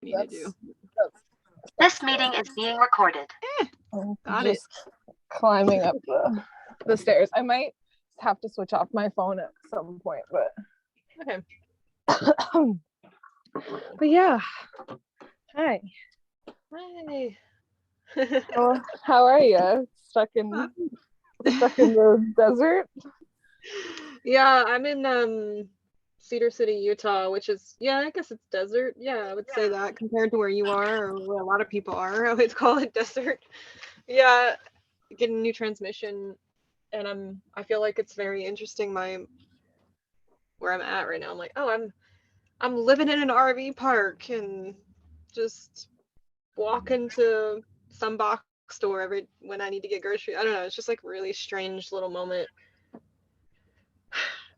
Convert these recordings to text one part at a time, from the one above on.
need to do. This meeting is being recorded. Got just it. Climbing up the stairs. I might have to switch off my phone at some point, but okay. But yeah. Hi. How are you? Stuck in the desert? Yeah, I'm in Cedar City, Utah, which is, I guess it's desert. Yeah, I would say that compared to where you are or where a lot of people are. I would call it desert. Yeah, getting a new transmission, and I feel like it's very interesting where I'm at right now. I'm like, oh, I'm living in an RV park and just walking to some box store when I need to get groceries. I don't know, it's just like really strange little moment.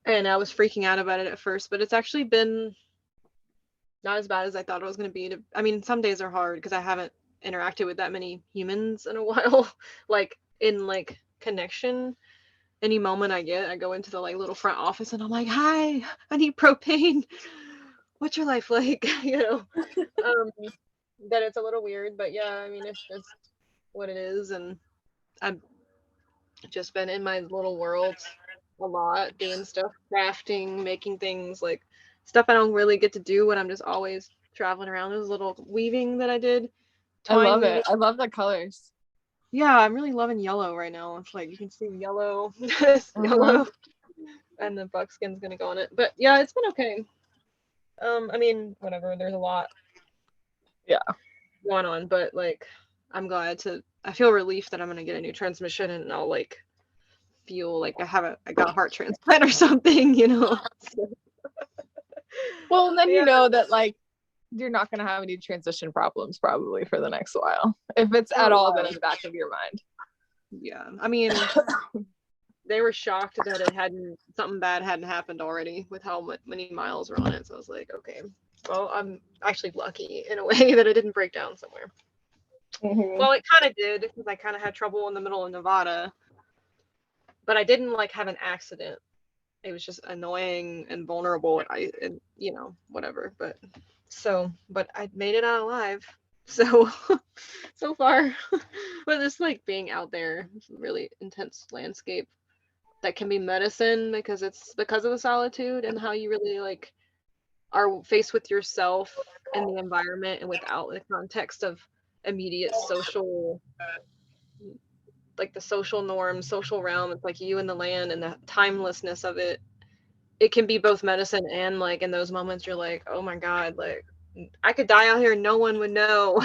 And I was freaking out about it at first, but it's actually been not as bad as I thought it was going to be. I mean, some days are hard because I haven't interacted with that many humans in a while, like in like connection. Any moment I go into the like little front office and I'm like, hi, I need propane. What's your life like? That it's a little weird, but yeah, I mean, it's just what it is. And I've just been in my little world a lot, doing stuff, crafting, making things, like stuff I don't really get to do when I'm just always traveling around. There's a little weaving that I did. I love it. I love the colors. Yeah, I'm really loving yellow right now. It's like you can see yellow, yellow, and the buckskin's gonna go on it. But yeah, it's been okay. I mean, whatever. There's a lot. Yeah. Going on, but like, I feel relief that I'm gonna get a new transmission, and I'll like feel like I got a heart transplant or something, Well, then you know that like you're not going to have any transition problems probably for the next while, if it's at all been in the back of your mind. Yeah, I mean, they were shocked that something bad hadn't happened already with how many miles were on it. So I was like, okay, well, I'm actually lucky in a way that it didn't break down somewhere. Well, it kind of did, because I kind of had trouble in the middle of Nevada, but I didn't like have an accident. It was just annoying and vulnerable, and whatever. But I made it out alive. So so far. But it's like being out there, it's a really intense landscape that can be medicine, because it's because of the solitude and how you really like are faced with yourself and the environment, and without the context of immediate social, like the social norm, social realm. It's like you and the land and the timelessness of it. It can be both medicine and like in those moments you're like, oh my God, like I could die out here and no one would know.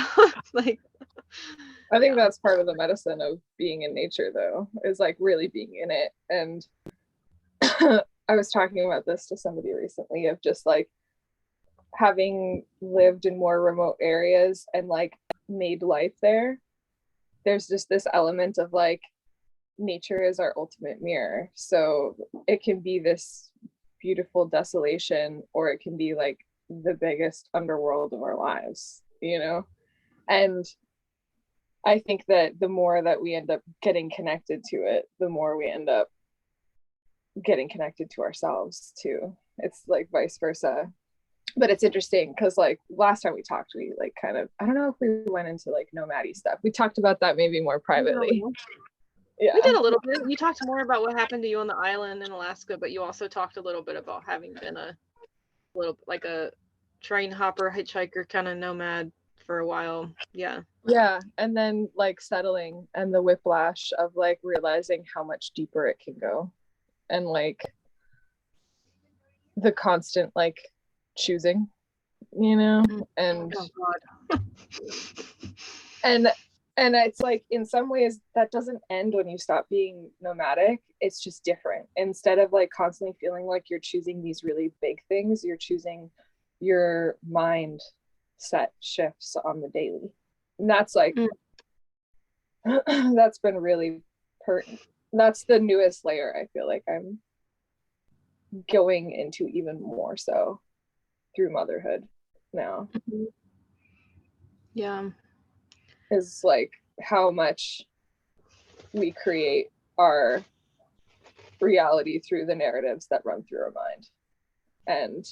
Like, I think that's part of the medicine of being in nature, though, is like really being in it. And I was talking about this to somebody recently, of just like having lived in more remote areas and like made life there. There's just this element of like nature is our ultimate mirror. So it can be this beautiful desolation, or it can be like the biggest underworld of our lives, And I think that the more that we end up getting connected to it, the more we end up getting connected to ourselves too. It's like vice versa. But it's interesting because like last time we talked, we like kind of, I don't know if we went into like nomady stuff. We talked about that maybe more privately. Yeah. We did a little bit. You talked more about what happened to you on the island in Alaska, but you also talked a little bit about having been a train hopper, hitchhiker kind of nomad for a while. Yeah. And then like settling, and the whiplash of like realizing how much deeper it can go, and like the constant like choosing, and oh God. and it's like in some ways that doesn't end when you stop being nomadic. It's just different. Instead of like constantly feeling like you're choosing these really big things, you're choosing your mind set shifts on the daily. And that's like that's been really pertinent. That's the newest layer I feel like I'm going into even more so through motherhood now. Yeah. Is like how much we create our reality through the narratives that run through our mind, and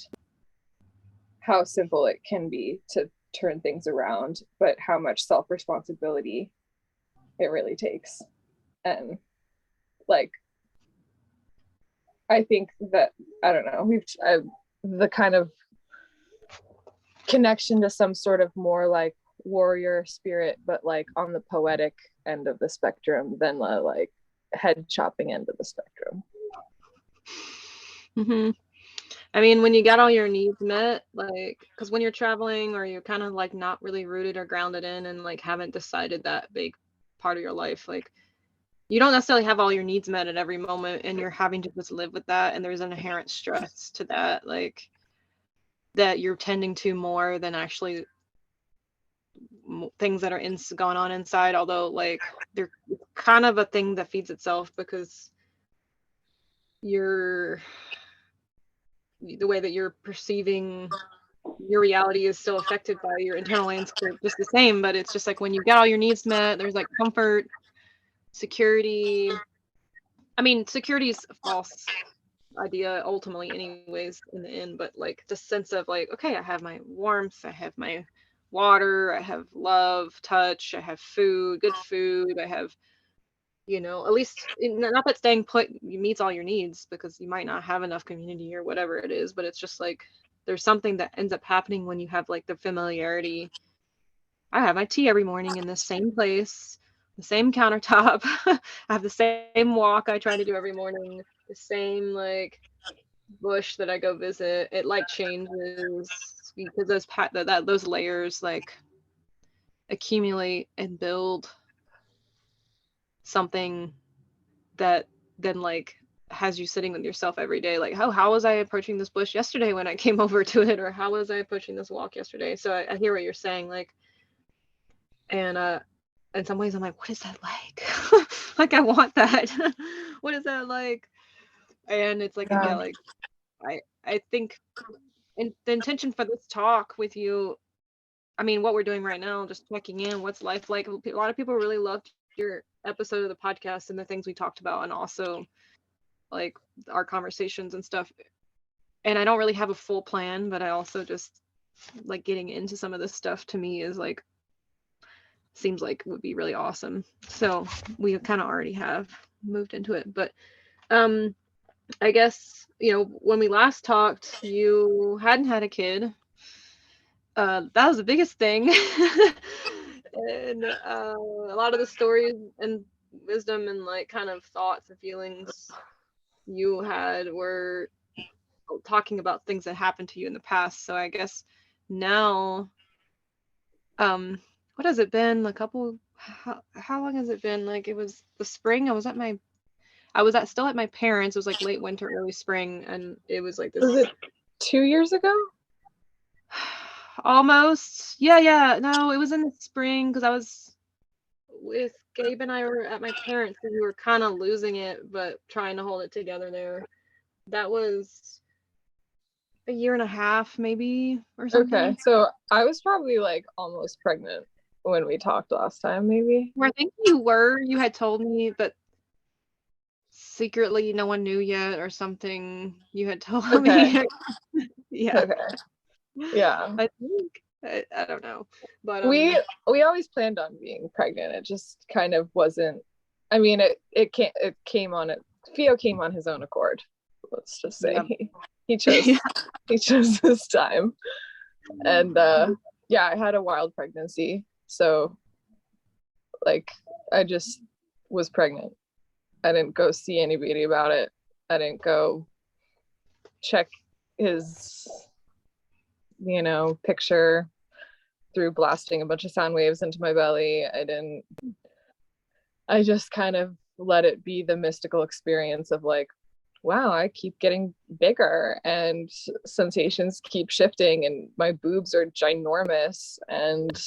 how simple it can be to turn things around, but how much self-responsibility it really takes. And like, I think that, I don't know, the kind of connection to some sort of more like warrior spirit, but like on the poetic end of the spectrum than the like head chopping end of the spectrum. Mm-hmm. I mean, when you got all your needs met, like, because when you're traveling or you're kind of like not really rooted or grounded in and like haven't decided that big part of your life, like you don't necessarily have all your needs met at every moment, and you're having to just live with that, and there's an inherent stress to that, like that you're tending to more than actually things that are going on inside, although like they're kind of a thing that feeds itself, because the way that you're perceiving your reality is still affected by your internal landscape just the same. But it's just like when you get all your needs met, there's like comfort, security. I mean, security is a false idea ultimately anyways in the end, but like the sense of like, okay, I have my warmth, I have my water, I have love, touch, I have food, good food, I have, you know, at least not that staying put meets all your needs, because you might not have enough community or whatever it is, but it's just like there's something that ends up happening when you have like the familiarity. I have my tea every morning in the same place, the same countertop. I have the same walk I try to do every morning, the same like bush that I go visit. It like changes because those layers like accumulate and build something that then like has you sitting with yourself every day, like how was I approaching this bush yesterday when I came over to it, or how was I approaching this walk yesterday? So I hear what you're saying, like, and in some ways I'm like, what is that like? Like I want that. What is that like? And it's like, yeah, like I think the intention for this talk with you, I mean, what we're doing right now, just checking in, what's life like? A lot of people really loved your episode of the podcast and the things we talked about, and also like our conversations and stuff. And I don't really have a full plan, but I also just like getting into some of this stuff to me is like, seems like would be really awesome. So we kind of already have moved into it, but I guess, you know, when we last talked, you hadn't had a kid. That was the biggest thing. And a lot of the stories and wisdom and like kind of thoughts and feelings you had were talking about things that happened to you in the past. So I guess now, what has it been? How long has it been? Like it was the spring. I was still at my parents'. It was like late winter, early spring, and it was like this. Was it 2 years ago? Almost. Yeah. No, it was in the spring because I was with Gabe and I were at my parents' and we were kind of losing it, but trying to hold it together there. That was a year and a half, maybe, or something. Okay, so I was probably like almost pregnant when we talked last time, maybe. Where I think you had told me, but secretly no one knew yet or something. You had told me. Yeah. Okay. Yeah. I think I don't know, but we always planned on being pregnant. It just kind of wasn't. I mean, it came on it. Theo came on his own accord. Let's just say he chose this time, and yeah, I had a wild pregnancy. So, like, I just was pregnant. I didn't go see anybody about it. I didn't go check his, picture through blasting a bunch of sound waves into my belly. I just kind of let it be the mystical experience of like, wow, I keep getting bigger and sensations keep shifting and my boobs are ginormous. And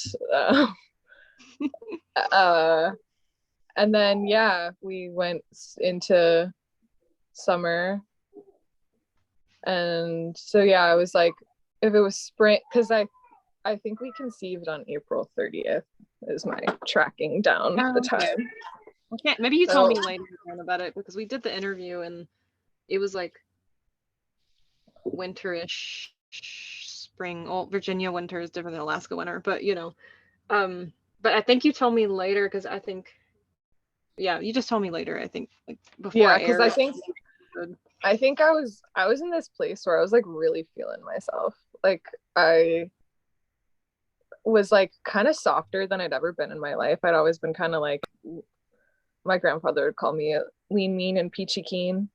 and then, yeah, we went into summer. And so, yeah, I was like, if it was spring, because I think we conceived on April 30th is my tracking down the time. Okay, maybe you told me later about it, because we did the interview and it was like winterish spring. Well, Virginia winter is different than Alaska winter, but but I think you told me later, because I think, yeah, you just told me later, I think, like before Yeah, I because aired. I think I was in this place where I was like really feeling myself. Like I was like kind of softer than I'd ever been in my life. I'd always been kind of like, my grandfather would call me a lean, mean, and peachy keen.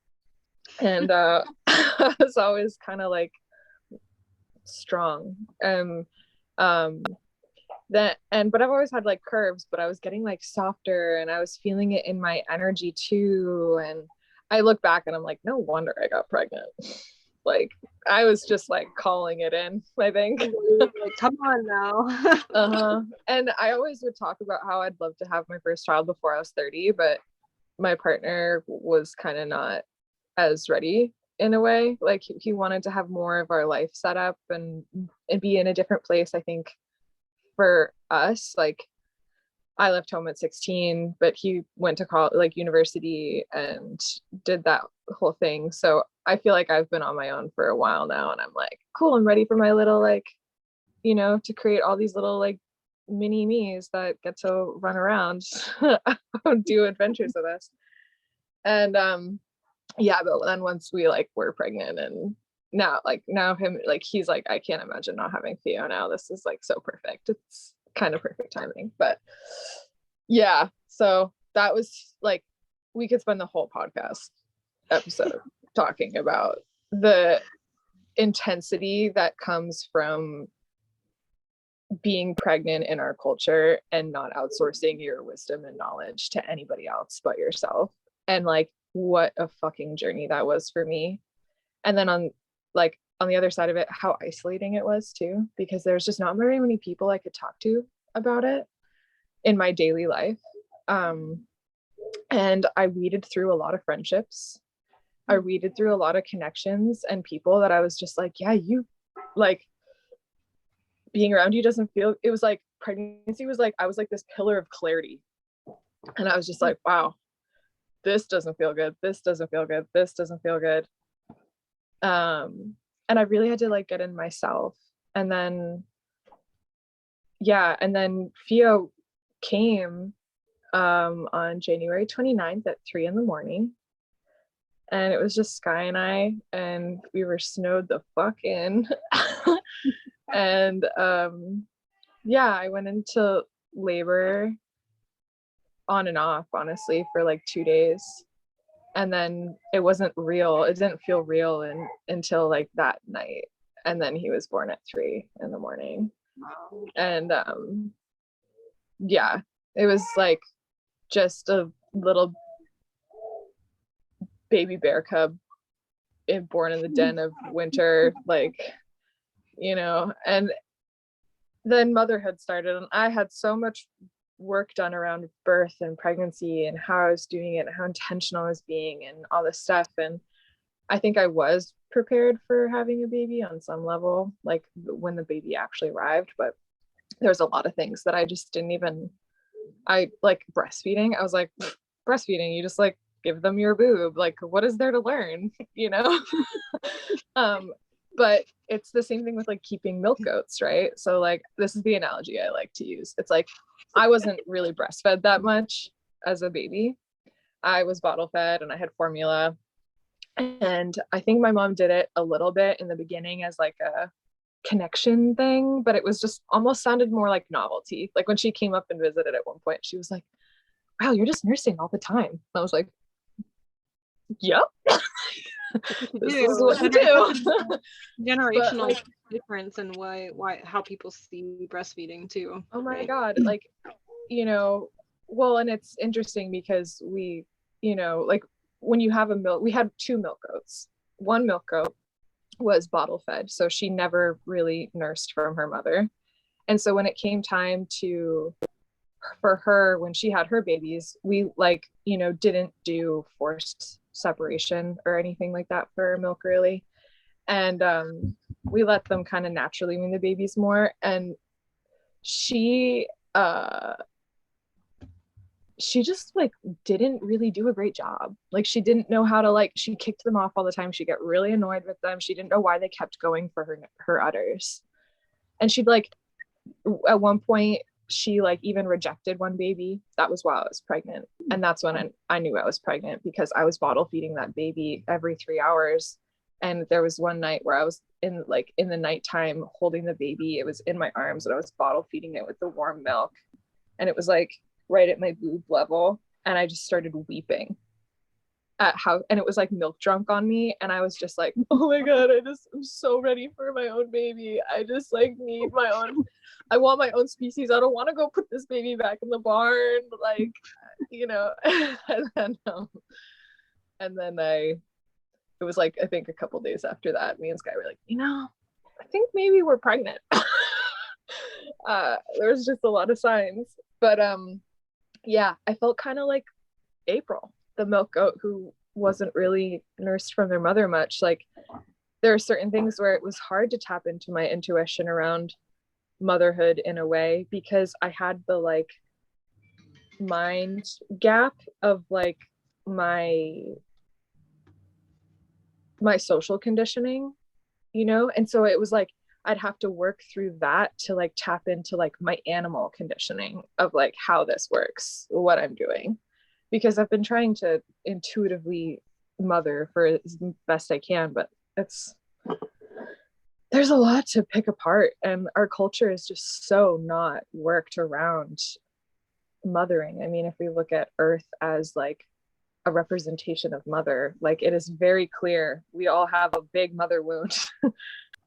And I was always kind of like strong. But I've always had like curves, but I was getting like softer and I was feeling it in my energy too. And I look back and I'm like, no wonder I got pregnant. Like I was just like calling it in, I think. Like, come on now. And I always would talk about how I'd love to have my first child before I was 30, but my partner was kind of not as ready in a way. Like he wanted to have more of our life set up and be in a different place. I think for us, like I left home at 16, but he went to college, like university, and did that whole thing. So I feel like I've been on my own for a while now, and I'm like, cool, I'm ready for my little, like, to create all these little like mini me's that get to run around, do adventures with us. And yeah, but then once we like were pregnant, and now him, like he's like, I can't imagine not having Theo now. This is like so perfect. It's kind of perfect timing. But yeah, so that was like, we could spend the whole podcast episode talking about the intensity that comes from being pregnant in our culture and not outsourcing your wisdom and knowledge to anybody else but yourself. And like, what a fucking journey that was for me. And then on the other side of it, how isolating it was too, because there's just not very many people I could talk to about it in my daily life. And I weeded through a lot of friendships. I weeded through a lot of connections and people that I was just like, yeah, you like being around you doesn't feel, it was like pregnancy was like, I was like this pillar of clarity. And I was just like, wow, this doesn't feel good. This doesn't feel good. This doesn't feel good. And I really had to like get in myself. And then, yeah. And then Theo came on January 29th at 3 a.m. And it was just Sky and I, and we were snowed the fuck in. And yeah, I went into labor on and off, honestly, for like 2 days. And then it wasn't real. It didn't feel real until like that night. And then he was born at 3 a.m. Wow. And yeah, it was like just a little baby bear cub born in the den of winter, like, and then motherhood started, and I had so much work done around birth and pregnancy and how I was doing it and how intentional I was being and all this stuff. And I think I was prepared for having a baby on some level, like when the baby actually arrived, but there's a lot of things that I just didn't even, I like breastfeeding. I was like, breastfeeding, you just like give them your boob. Like, what is there to learn, But it's the same thing with like keeping milk goats, right? So like, this is the analogy I like to use. It's like, I wasn't really breastfed that much as a baby. I was bottle fed and I had formula. And I think my mom did it a little bit in the beginning as like a connection thing, but it was just almost sounded more like novelty. Like when she came up and visited at one point, she was like, wow, you're just nursing all the time. And I was like, yep. This is what you do. Generational difference in how people see breastfeeding too. Oh my God. Like, well, and it's interesting because we, like when you have we had 2 milk goats. One milk goat was bottle fed, so she never really nursed from her mother. And so when it came time for her, when she had her babies, we like, didn't do forced separation or anything like that for milk really. And we let them kind of naturally wean the babies more. And she just like didn't really do a great job. Like she didn't know how to, like, she kicked them off all the time. She'd get really annoyed with them. She didn't know why they kept going for her udders. And she'd like, at one point, she like even rejected one baby. That was while I was pregnant. And that's when I knew I was pregnant, because I was bottle feeding that baby every 3 hours. And there was one night where I was in the nighttime holding the baby. It was in my arms and I was bottle feeding it with the warm milk. And it was like right at my boob level. And I just started weeping at how, and it was like milk drunk on me. And I was just like, oh my God, I'm so ready for my own baby. I just like need my own, I want my own species. I don't want to go put this baby back in the barn. Like, you know, and then it was like, I think a couple days after that, me and Sky were like, you know, I think maybe we're pregnant. There was just a lot of signs, but yeah, I felt kind of like April, the milk goat who wasn't really nursed from their mother much. Like, there are certain things where it was hard to tap into my intuition around motherhood in a way, because I had the like mind gap of like my social conditioning, you know? And so it was like I'd have to work through that to like tap into like my animal conditioning of like how this works, what I'm doing, because I've been trying to intuitively mother for as best I can, but there's a lot to pick apart, and our culture is just so not worked around mothering. I mean, if we look at Earth as like a representation of mother, like it is very clear we all have a big mother wound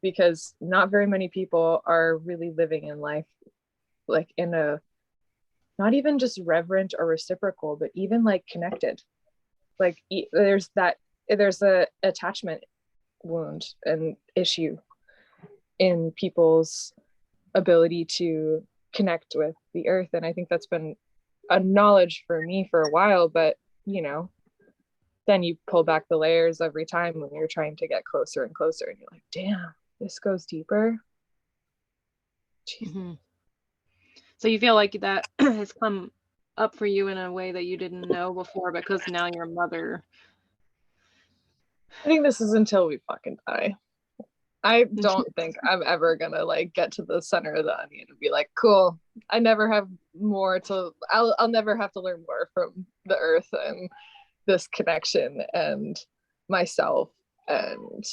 because not very many people are really living in life like in a, not even just reverent or reciprocal, but even like connected. Like there's a attachment wound and issue in people's ability to connect with the earth. And I think that's been a knowledge for me for a while, but you know, then you pull back the layers every time when you're trying to get closer and closer, and you're like, damn, this goes deeper. Mm-hmm. So you feel like that has come up for you in a way that you didn't know before because now you're a mother. I think this is until we fucking die. I don't think I'm ever gonna like get to the center of the onion and be like, cool, I never have more to, I'll never have to learn more from the earth and this connection and myself. And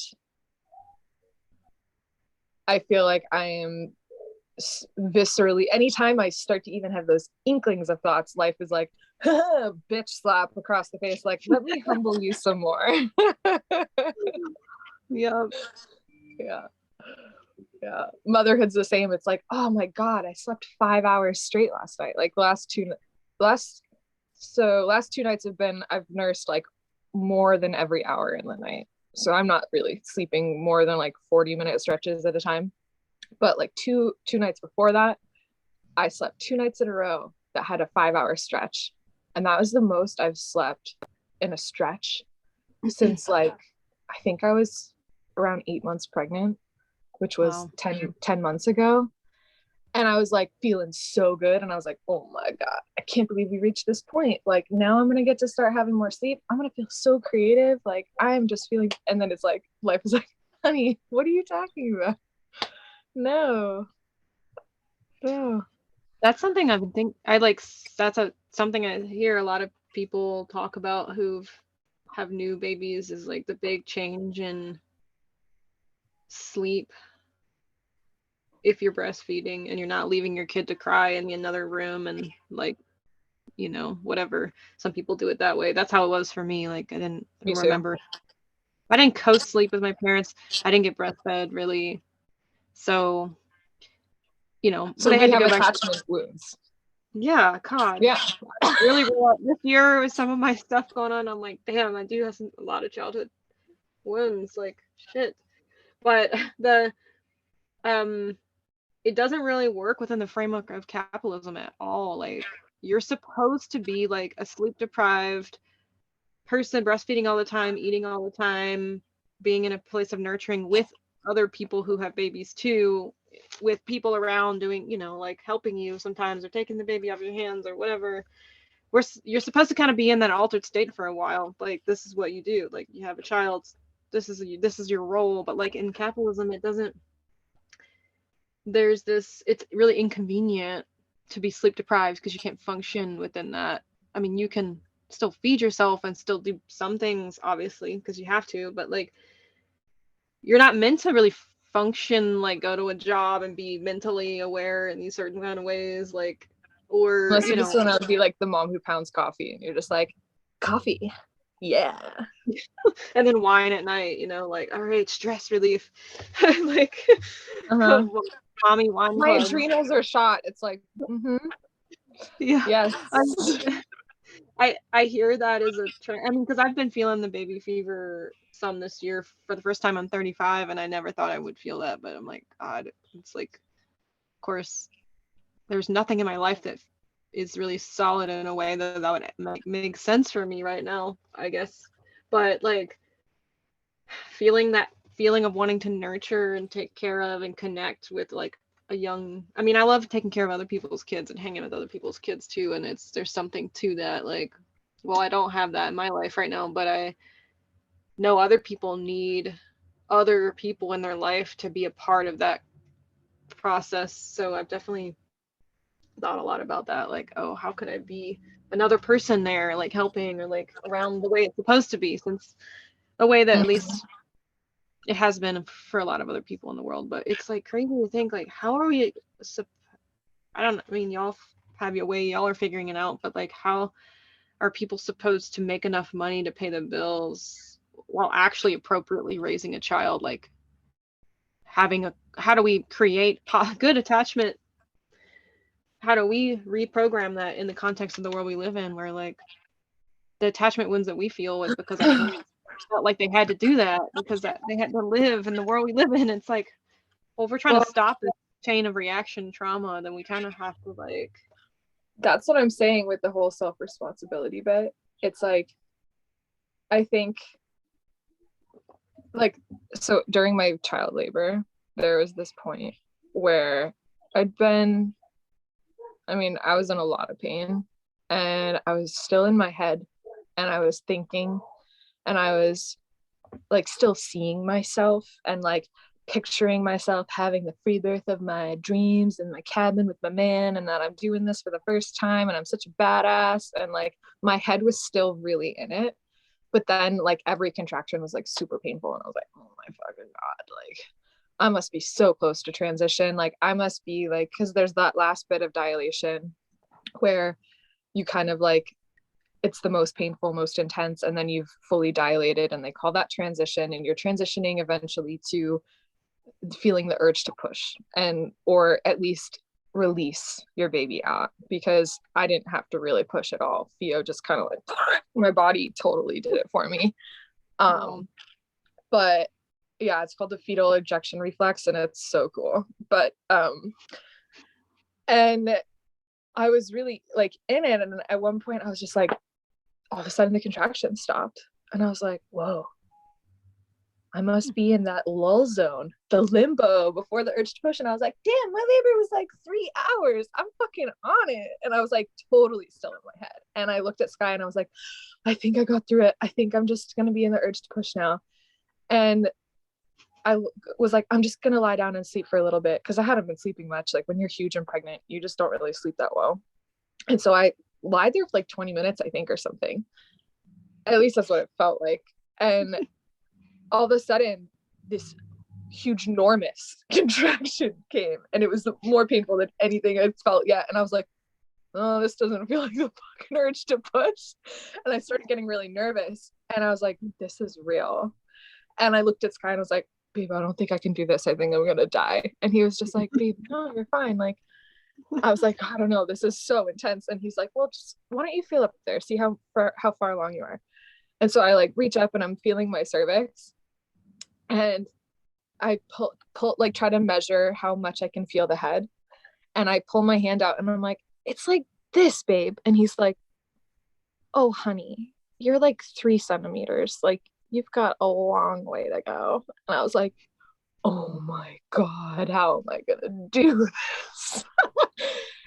I feel like I am viscerally, anytime I start to even have those inklings of thoughts, life is like, bitch slap across the face, like, let me humble you some more. Yeah. Motherhood's the same. It's like, oh my God, I slept 5 hours straight last night. Like last two nights I've nursed like more than every hour in the night. So I'm not really sleeping more than like 40-minute stretches at a time. But like two nights before that, I slept 2 nights in a row that had a 5-hour stretch. And that was the most I've slept in a stretch since like, I think I was around 8 months pregnant, which was wow. 10 months ago. And I was like feeling so good. And I was like, oh my God, I can't believe we reached this point. Like now I'm going to get to start having more sleep. I'm going to feel so creative. Like I'm just feeling, and then it's like, life is like, honey, what are you talking about? No. That's something something I hear a lot of people talk about who have new babies, is like the big change in sleep if you're breastfeeding and you're not leaving your kid to cry in another room and like, you know, whatever. Some people do it that way. That's how it was for me. Like I don't remember. I didn't co-sleep with my parents. I didn't get breastfed really. So, you know, so but I had to go back. Attachment wounds. Yeah, God. Yeah. Really, this year with some of my stuff going on, I'm like, damn, I do have a lot of childhood wounds, like shit. But it doesn't really work within the framework of capitalism at all. Like you're supposed to be like a sleep deprived person, breastfeeding all the time, eating all the time, being in a place of nurturing with other people who have babies too, with people around doing, you know, like helping you sometimes or taking the baby off your hands or whatever. You're supposed to kind of be in that altered state for a while. Like this is what you do. Like you have a child, this is your role. But like in capitalism, it doesn't there's this, it's really inconvenient to be sleep deprived because you can't function within that. I mean, you can still feed yourself and still do some things, obviously, because you have to, but like you're not meant to really function, like go to a job and be mentally aware in these certain kind of ways, like, or Unless you you know, just want to be like the mom who pounds coffee and you're just like, coffee. Yeah. and then whine at night, you know, like, all right, stress relief. Like Uh-huh. mommy wine My club. adrenals are shot. It's like, Yeah. yes. I hear that as a trend. I mean, because I've been feeling the baby fever some this year for the first time. I'm 35, and I never thought I would feel that. But I'm like, God, it's like, of course, there's nothing in my life that is really solid in a way that would make sense for me right now, I guess. But like feeling that feeling of wanting to nurture and take care of and connect with like a young, I mean, I love taking care of other people's kids and hanging with other people's kids too, and there's something to that. Like, well, I don't have that in my life right now, but I know other people need other people in their life to be a part of that process. So I've definitely thought a lot about that, like, oh, how could I be another person there, like helping or like around the way it's supposed to be, since the way that at least it has been for a lot of other people in the world. But it's like crazy to think, like, how are we I don't, I mean, y'all have your way, y'all are figuring it out, but like, how are people supposed to make enough money to pay the bills while actually appropriately raising a child? Like, how do we create good attachment? How do we reprogram that in the context of the world we live in, where like the attachment wounds that we feel was because our parents felt like they had to do that because that they had to live in the world we live in. It's like, well, if we're trying to stop this chain of reaction trauma, then we kind of have to like. That's what I'm saying with the whole self-responsibility bit. It's like, I think, like, so during my child labor, there was this point where I was in a lot of pain and I was still in my head and I was thinking and I was like still seeing myself and like picturing myself having the free birth of my dreams in my cabin with my man, and that I'm doing this for the first time and I'm such a badass, and like my head was still really in it. But then like every contraction was like super painful and I was like, oh my fucking god, like I must be so close to transition. Like I must be like, because there's that last bit of dilation where you kind of like, it's the most painful, most intense, and then you've fully dilated, and they call that transition, and you're transitioning eventually to feeling the urge to push and or at least release your baby out, because I didn't have to really push at all. Theo just kind of like my body totally did it for me. But yeah, it's called the fetal ejection reflex and it's so cool. But and I was really like in it, and at one point I was just like, all of a sudden the contraction stopped and I was like, whoa, I must be in that lull zone, the limbo before the urge to push. And I was like, damn, my labor was like 3 hours. I'm fucking on it. And I was like totally still in my head. And I looked at Sky and I was like, I think I got through it. I think I'm just going to be in the urge to push now. And I was like, I'm just going to lie down and sleep for a little bit, because I hadn't been sleeping much. Like when you're huge and pregnant, you just don't really sleep that well. And so I lied there for like 20 minutes, I think, or something. At least that's what it felt like. And all of a sudden, this huge, enormous contraction came, and it was more painful than anything I'd felt yet. And I was like, oh, this doesn't feel like the fucking urge to push. And I started getting really nervous. And I was like, this is real. And I looked at Sky and I was like, babe, I don't think I can do this. I think I'm going to die. And he was just like, babe, no, you're fine. Like, I was like, I don't know, this is so intense. And he's like, well, just why don't you feel up there, see how far along you are. And so I like reach up and I'm feeling my cervix, and I pull like try to measure how much I can feel the head, and I pull my hand out and I'm like, it's like this, babe. And he's like, oh honey, you're like 3 centimeters, like you've got a long way to go. And I was like, oh my god, how am I gonna do this?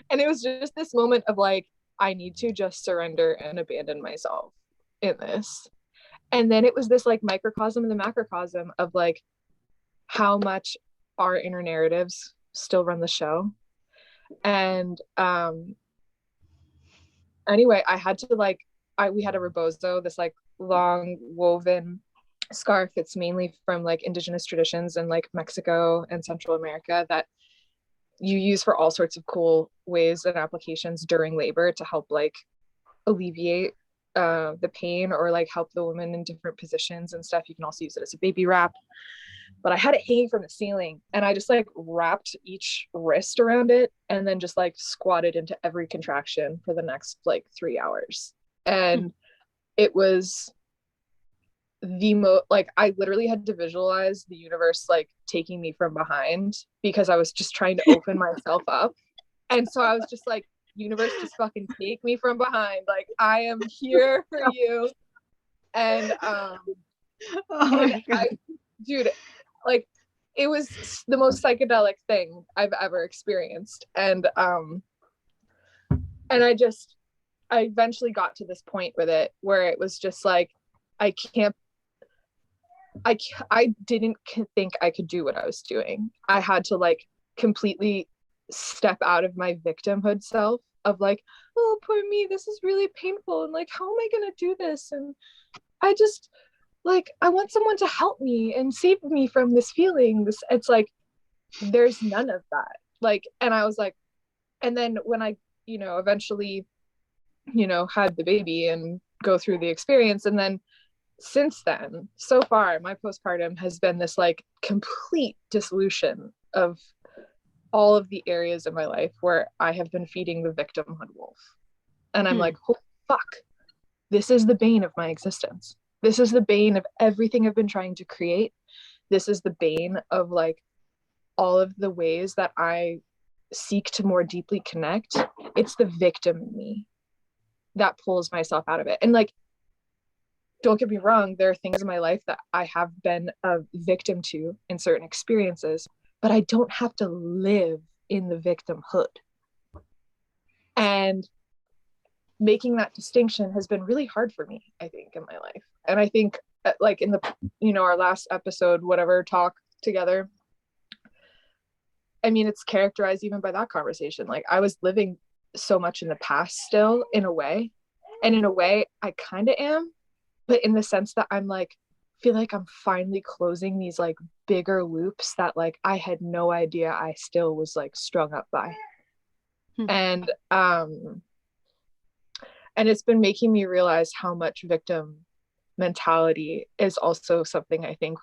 And it was just this moment of like, I need to just surrender and abandon myself in this. And then it was this like microcosm and the macrocosm of like how much our inner narratives still run the show. And anyway, I had to like, we had a rebozo, this like long woven scarf. It's mainly from like indigenous traditions in like Mexico and Central America that you use for all sorts of cool ways and applications during labor to help like alleviate the pain or like help the woman in different positions and stuff. You can also use it as a baby wrap. But I had it hanging from the ceiling and I just like wrapped each wrist around it and then just like squatted into every contraction for the next like 3 hours. And it was like I literally had to visualize the universe like taking me from behind because I was just trying to open myself up. And so I was just like, universe, just fucking take me from behind. Like I am here for you. And dude, like it was the most psychedelic thing I've ever experienced. And I eventually got to this point with it where it was just like, I didn't think I could do what I was doing. I had to like completely step out of my victimhood self of like, oh, poor me, this is really painful. And like, how am I going to do this? And I just like, I want someone to help me and save me from this feeling. It's like, there's none of that. Like, and I was like, and then when I, eventually, had the baby and go through the experience. And then since then, so far, my postpartum has been this like complete dissolution of all of the areas of my life where I have been feeding the victimhood wolf. And I'm like, oh, fuck, this is the bane of my existence. This is the bane of everything I've been trying to create. This is the bane of like all of the ways that I seek to more deeply connect. It's the victim in me that pulls myself out of it. And like, don't get me wrong, there are things in my life that I have been a victim to in certain experiences, but I don't have to live in the victimhood. And making that distinction has been really hard for me, I think, in my life. And I think like in the, our last episode, whatever talk together, I mean, it's characterized even by that conversation. Like I was living so much in the past still in a way. And in a way I kind of am, but in the sense that I'm like, feel like I'm finally closing these like bigger loops that like I had no idea I still was like strung up by. And it's been making me realize how much victim mentality is also something I think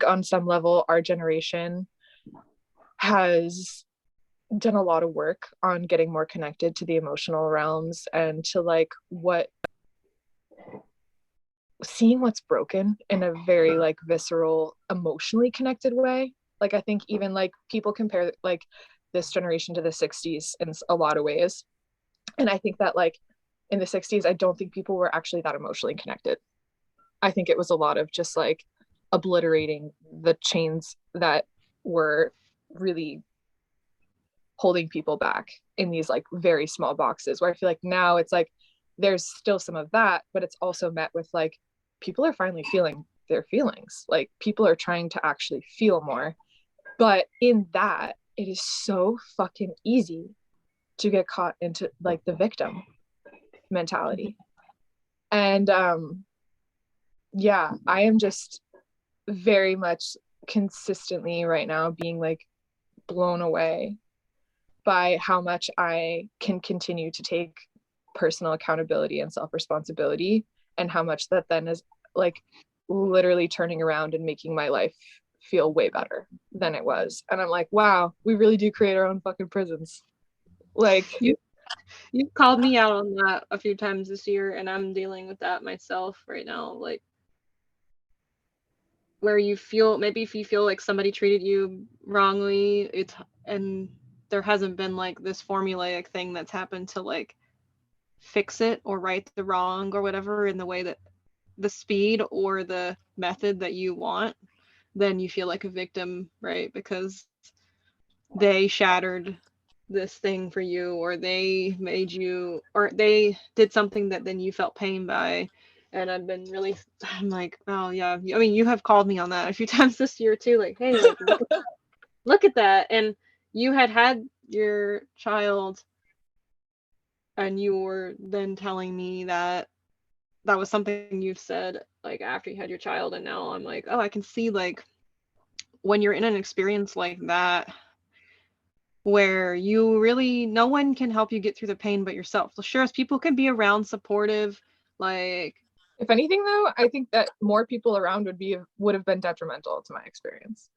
on some level our generation has done a lot of work on getting more connected to the emotional realms and to like seeing what's broken in a very like visceral, emotionally connected way. Like I think even like people compare like this generation to the 60s in a lot of ways. And I think that like in the 60s, I don't think people were actually that emotionally connected. I think it was a lot of just like obliterating the chains that were really holding people back in these like very small boxes, where I feel like now it's like there's still some of that, but it's also met with like people are finally feeling their feelings. Like people are trying to actually feel more. But in that, it is so fucking easy to get caught into like the victim mentality. And yeah, I am just very much consistently right now being like blown away by how much I can continue to take personal accountability and self-responsibility, and how much that then is like literally turning around and making my life feel way better than it was. And I'm like, wow, we really do create our own fucking prisons. Like you've called me out on that a few times this year, and I'm dealing with that myself right now. Like where you feel, maybe if you feel like somebody treated you wrongly, and there hasn't been like this formulaic thing that's happened to like fix it or right the wrong or whatever in the way that the speed or the method that you want, then you feel like a victim, right? Because they shattered this thing for you, or they made you, or they did something that then you felt pain by, And I've been really, I'm like, oh yeah. I mean, you have called me on that a few times this year too. Like, hey, like, look at that. And you had your child, and you were then telling me that that was something you've said like after you had your child. And now I'm like, oh, I can see like when you're in an experience like that, where you really, no one can help you get through the pain but yourself. So sure, as people can be around, supportive, like, If anything, though, I think that more people around would have been detrimental to my experience.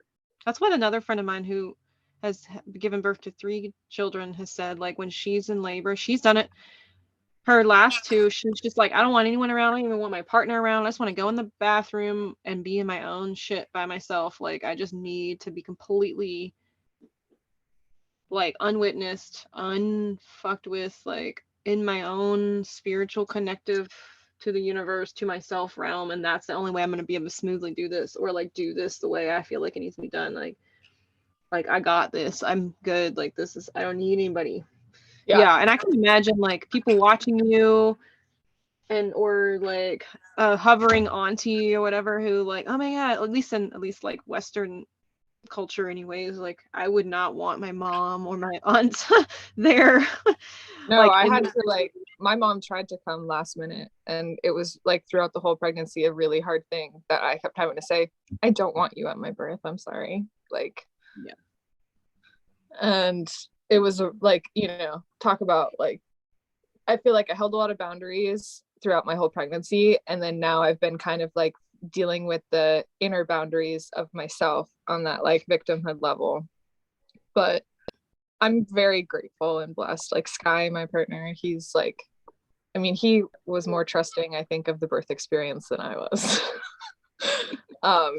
that's what another friend of mine who has given birth to 3 children has said. Like when she's in labor, she's done it. Her last 2, she's just like, I don't want anyone around. I don't even want my partner around. I just want to go in the bathroom and be in my own shit by myself. Like I just need to be completely like unwitnessed, unfucked with, like in my own spiritual connective to the universe, to myself realm. And that's the only way I'm going to be able to smoothly do this, or like do this the way I feel like it needs to be done. Like I got this. I'm good. Like this is, I don't need anybody. Yeah. And I can imagine like people watching you and or like hovering onto you or whatever, who like, oh my god, at least like Western culture anyways, like I would not want my mom or my aunt there. No, Like I had to like, my mom tried to come last minute, and it was like throughout the whole pregnancy a really hard thing that I kept having to say, I don't want you at my birth, I'm sorry. Like, yeah. And it was like, talk about like, I feel like I held a lot of boundaries throughout my whole pregnancy, and then now I've been kind of like dealing with the inner boundaries of myself on that like victimhood level. But I'm very grateful and blessed. Like Sky, my partner, he's like, I mean, he was more trusting, I think, of the birth experience than I was.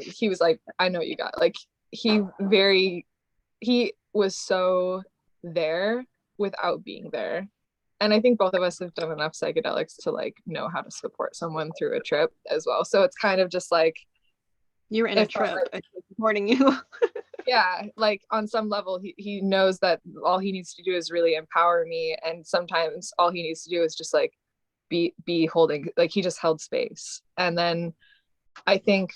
He was like, I know you got, like, he was so there without being there. And I think both of us have done enough psychedelics to like know how to support someone through a trip as well. So it's kind of just like, you're in a trip and supporting you. Yeah, like on some level he knows that all he needs to do is really empower me, and sometimes all he needs to do is just like be holding, like he just held space. And then I think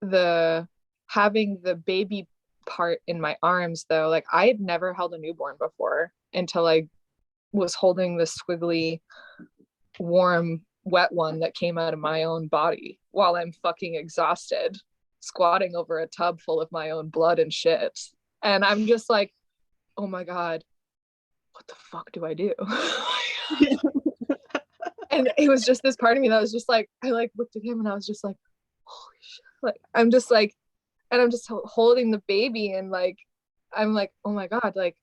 the having the baby part in my arms, though, like I had never held a newborn before until I was holding the squiggly warm wet one that came out of my own body while I'm fucking exhausted, squatting over a tub full of my own blood and shit. And I'm just like, oh my god, what the fuck do I do? And it was just this part of me that was just like, I like looked at him and I was just like, holy shit. Like I'm just like, and I'm just holding the baby, and like I'm like, oh my god, like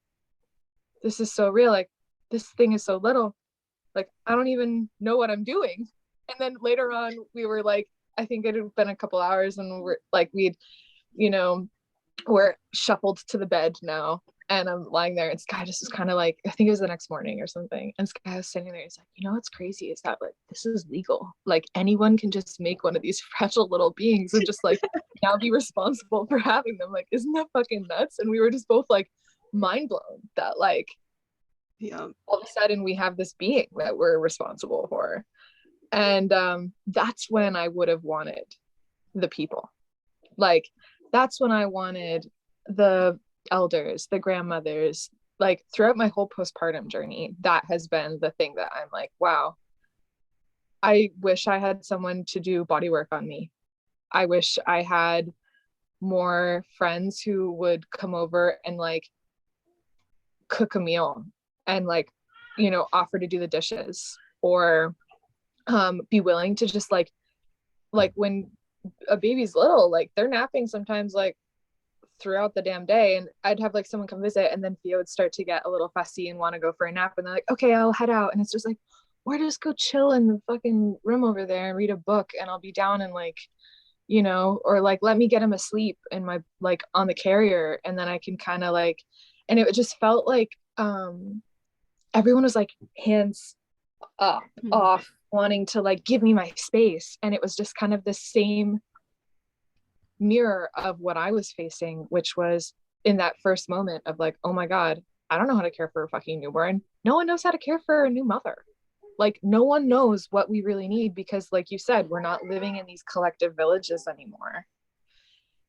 this is so real. Like this thing is so little. Like I don't even know what I'm doing. And then later on we were like, I think it had been a couple hours, and we're shuffled to the bed now, and I'm lying there, and Sky just was kind of like, I think it was the next morning or something, and Sky was sitting there. He's like, what's crazy is that like this is legal. Like anyone can just make one of these fragile little beings and just like now be responsible for having them. Like, isn't that fucking nuts? And we were just both like mind blown that like, yeah, all of a sudden we have this being that we're responsible for. And that's when I would have wanted the people. Like that's when I wanted the elders, the grandmothers. Like throughout my whole postpartum journey, that has been the thing that I'm like, wow, I wish I had someone to do body work on me. I wish I had more friends who would come over and like cook a meal and like, offer to do the dishes, or be willing to just like when a baby's little, like they're napping sometimes like throughout the damn day, and I'd have like someone come visit, and then Theo would start to get a little fussy and want to go for a nap, and they're like, okay, I'll head out. And it's just like, or just go chill in the fucking room over there and read a book, and I'll be down and like, or like let me get him asleep in my like on the carrier, and then I can kind of like, and it just felt like everyone was like hands up off, wanting to like give me my space. And it was just kind of the same mirror of what I was facing, which was in that first moment of like, oh my god, I don't know how to care for a fucking newborn. No one knows how to care for a new mother. like no one knows what we really need, because like you said, we're not living in these collective villages anymore.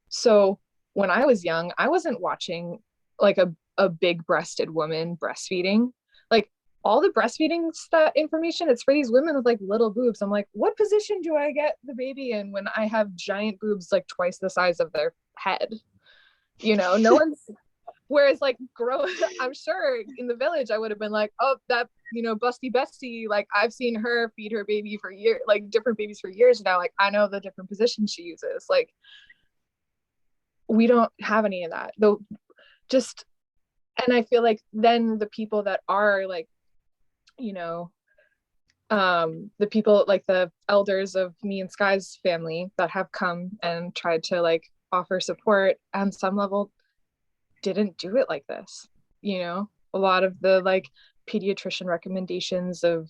So when I was young, I wasn't watching like a big breasted woman breastfeeding. Like all the breastfeeding stuff information, it's for these women with like little boobs. I'm like, what position do I get the baby in when I have giant boobs like twice the size of their head? You know, no one's, whereas like I'm sure in the village I would have been like, oh, that, you know, busty Bestie, like I've seen her feed her baby for years, like different babies for years now, like I know the different positions she uses. Like we don't have any of that though. Just, and I feel like then the people that are like, you know, the people like the elders of me and Sky's family that have come and tried to like offer support on some level didn't do it like this. You know, a lot of the like pediatrician recommendations of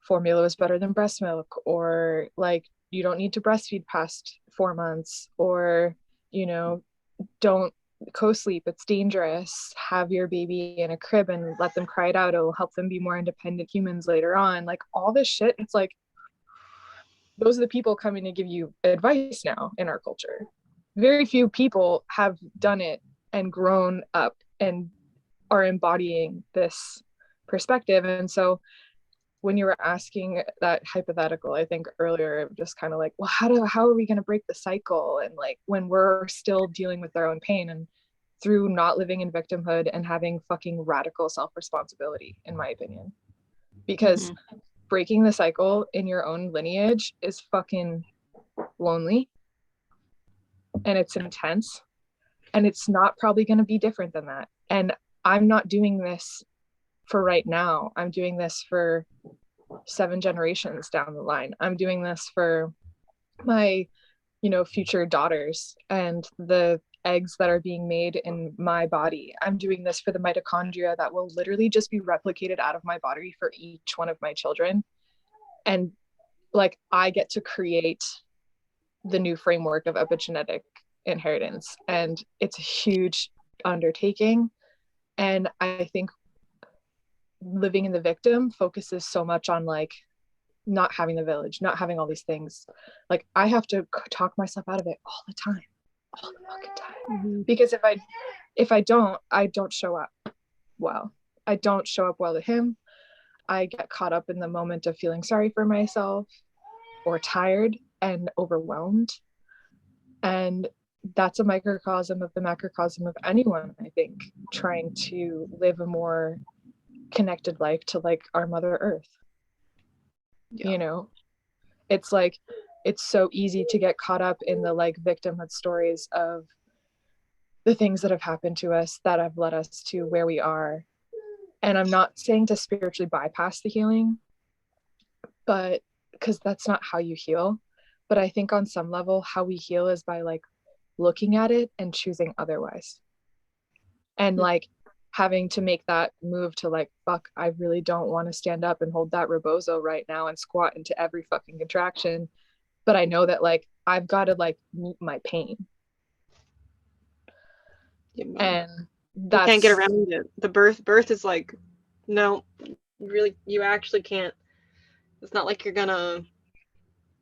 formula is better than breast milk, or like you don't need to breastfeed past 4 months, or, you know, don't co-sleep, it's dangerous, have your baby in a crib and let them cry it out, it'll help them be more independent humans later on. Like all this shit, it's like those are the people coming to give you advice now in our culture. Very few people have done it and grown up and are embodying this perspective. And so when you were asking that hypothetical, I think earlier, just kind of like, well, how are we going to break the cycle? And like when we're still dealing with our own pain, and through not living in victimhood and having fucking radical self-responsibility, in my opinion, because breaking the cycle in your own lineage is fucking lonely and it's intense, and it's not probably going to be different than that. And I'm not doing this for right now. I'm doing this for 7 generations down the line. I'm doing this for my, you know, future daughters and the eggs that are being made in my body. I'm doing this for the mitochondria that will literally just be replicated out of my body for each one of my children. And like I get to create the new framework of epigenetic inheritance, and it's a huge undertaking. And I think living in the victim focuses so much on like not having the village, not having all these things. Like I have to talk myself out of it all the time, all the fucking time. Because if I don't show up well. I don't show up well to him. I get caught up in the moment of feeling sorry for myself or tired and overwhelmed. And that's a microcosm of the macrocosm of anyone, I think, trying to live a more connected life to like our Mother Earth. You know, it's like it's so easy to get caught up in the like victimhood stories of the things that have happened to us that have led us to where we are. And I'm not saying to spiritually bypass the healing, but because that's not how you heal. But I think on some level how we heal is by like looking at it and choosing otherwise, and like having to make that move to like, fuck, I really don't want to stand up and hold that rebozo right now and squat into every fucking contraction, but I know that like I've got to like meet my pain. And that's, you can't get around it. The birth is like, no, really, you actually can't. It's not like you're gonna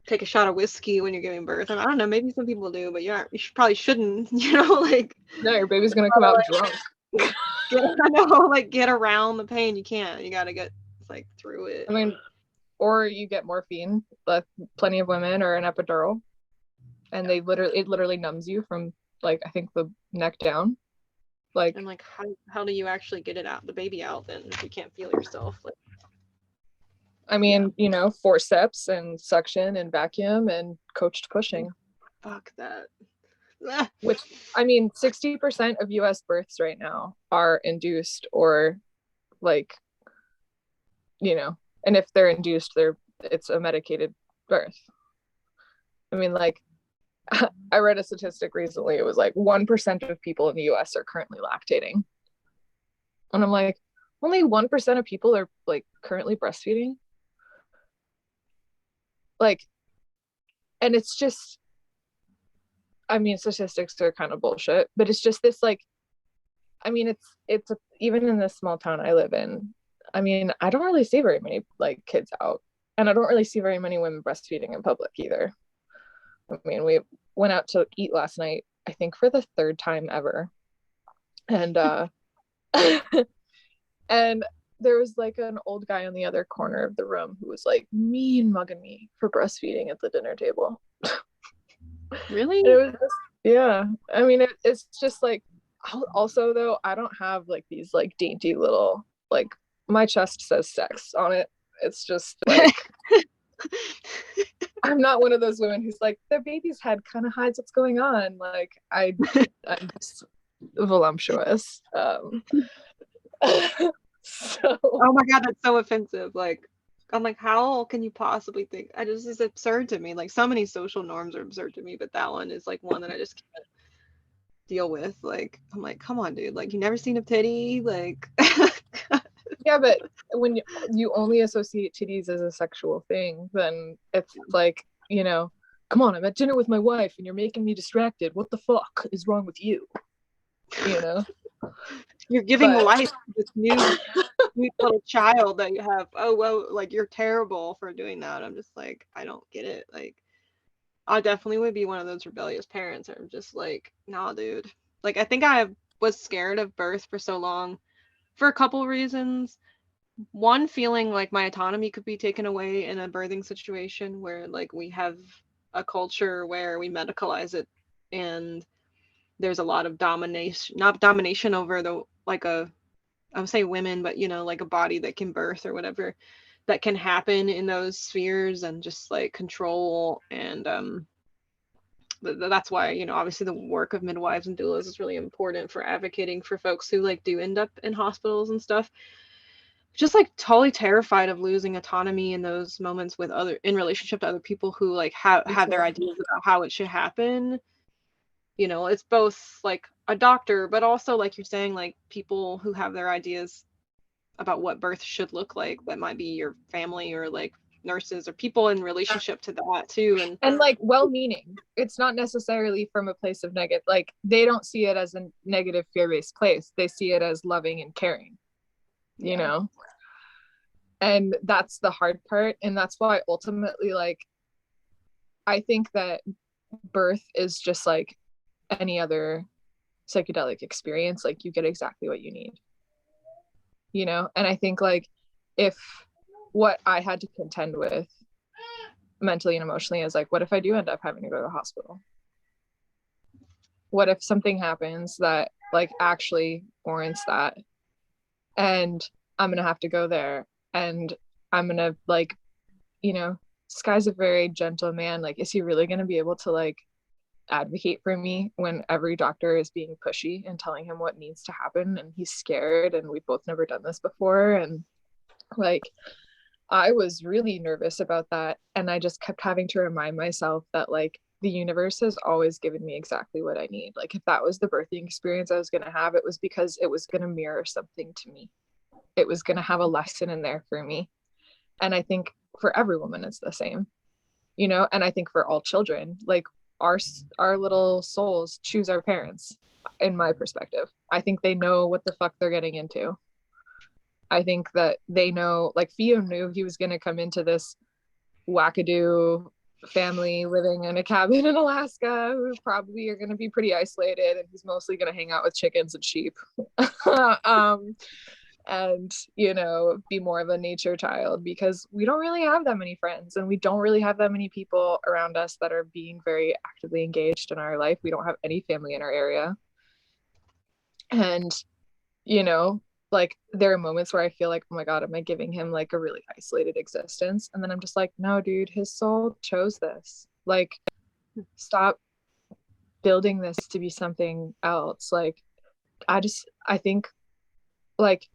take a shot of whiskey when you're giving birth. And I don't know, maybe some people do, but probably shouldn't, you know, like. No, your baby's gonna come out drunk. Get around the pain. You can't. You gotta get like through it. I mean, or you get morphine, but plenty of women, or an epidural, and it literally numbs you from like I think the neck down. Like, and like how do you actually get it out, the baby out, then if you can't feel yourself? Like, I mean, you know, forceps and suction and vacuum and coached pushing. Fuck that. Which, I mean, 60% of US births right now are induced, or like, you know, and if they're induced, it's a medicated birth. I mean, like, I read a statistic recently, it was like 1% of people in the US are currently lactating. And I'm like, only 1% of people are like currently breastfeeding? Like, and it's just, I mean, statistics are kind of bullshit, but it's just this like, I mean, it's even in this small town I live in, I mean, I don't really see very many like kids out, and I don't really see very many women breastfeeding in public either. I mean, we went out to eat last night, I think for the third time ever. And and there was like an old guy on the other corner of the room who was like mean mugging me for breastfeeding at the dinner table. Really? And it was just, yeah. I mean, it's just like, also though, I don't have like these like dainty little, like, my chest says sex on it. It's just like, I'm not one of those women who's like, their baby's head kind of hides what's going on. Like, I'm just voluptuous. So, Oh my God, that's so offensive. Like, I'm like, how can you possibly think? I just, it's absurd to me. Like, so many social norms are absurd to me, but that one is like one that I just can't deal with. Like, I'm like, come on, dude. Like, you never seen a titty? Like, yeah, but when you only associate titties as a sexual thing, then it's like, you know, come on, I'm at dinner with my wife and you're making me distracted. What the fuck is wrong with you? You know? you're giving But life to this new little child that you have. Oh, well, like, you're terrible for doing that. I'm just like, I don't get it. Like, I definitely would be one of those rebellious parents that are just like, nah, dude. Like, I think I was scared of birth for so long for a couple reasons. One, feeling like my autonomy could be taken away in a birthing situation where like we have a culture where we medicalize it, and there's a lot of domination, not domination over the, like, a, I would say women, but you know, like a body that can birth or whatever that can happen in those spheres, and just like control. And that's why, you know, obviously the work of midwives and doulas is really important for advocating for folks who like do end up in hospitals and stuff. Just like totally terrified of losing autonomy in those moments with other, in relationship to other people who like have their ideas about how it should happen. You know, it's both like a doctor, but also like you're saying, like people who have their ideas about what birth should look like, that might be your family or like nurses or people in relationship to that too. and like well-meaning, it's not necessarily from a place of negative, like they don't see it as a negative fear-based place, they see it as loving and caring, you know. And that's the hard part, and that's why ultimately, like, I think that birth is just like any other psychedelic experience. Like, you get exactly what you need, you know. And I think like, if what I had to contend with mentally and emotionally is like, what if I do end up having to go to the hospital? What if something happens that like actually warrants that, and I'm gonna have to go there, and I'm gonna like, you know, this guy's a very gentle man. Like, is he really gonna be able to like advocate for me when every doctor is being pushy and telling him what needs to happen, and he's scared, and we've both never done this before? And like, I was really nervous about that, and I just kept having to remind myself that like the universe has always given me exactly what I need. Like, if that was the birthing experience I was going to have, it was because it was going to mirror something to me. It was going to have a lesson in there for me. And I think for every woman it's the same, you know. And I think for all children, like, our little souls choose our parents. In my perspective, I think they know what the fuck they're getting into. I think that they know, like Theo knew he was going to come into this wackadoo family living in a cabin in Alaska who probably are going to be pretty isolated, and he's mostly going to hang out with chickens and sheep. And, you know, be more of a nature child, because we don't really have that many friends, and we don't really have that many people around us that are being very actively engaged in our life. We don't have any family in our area. And, you know, like, there are moments where I feel like, oh my God, am I giving him like a really isolated existence? And then I'm just like, no, dude, his soul chose this. Like, stop building this to be something else. Like, I think like,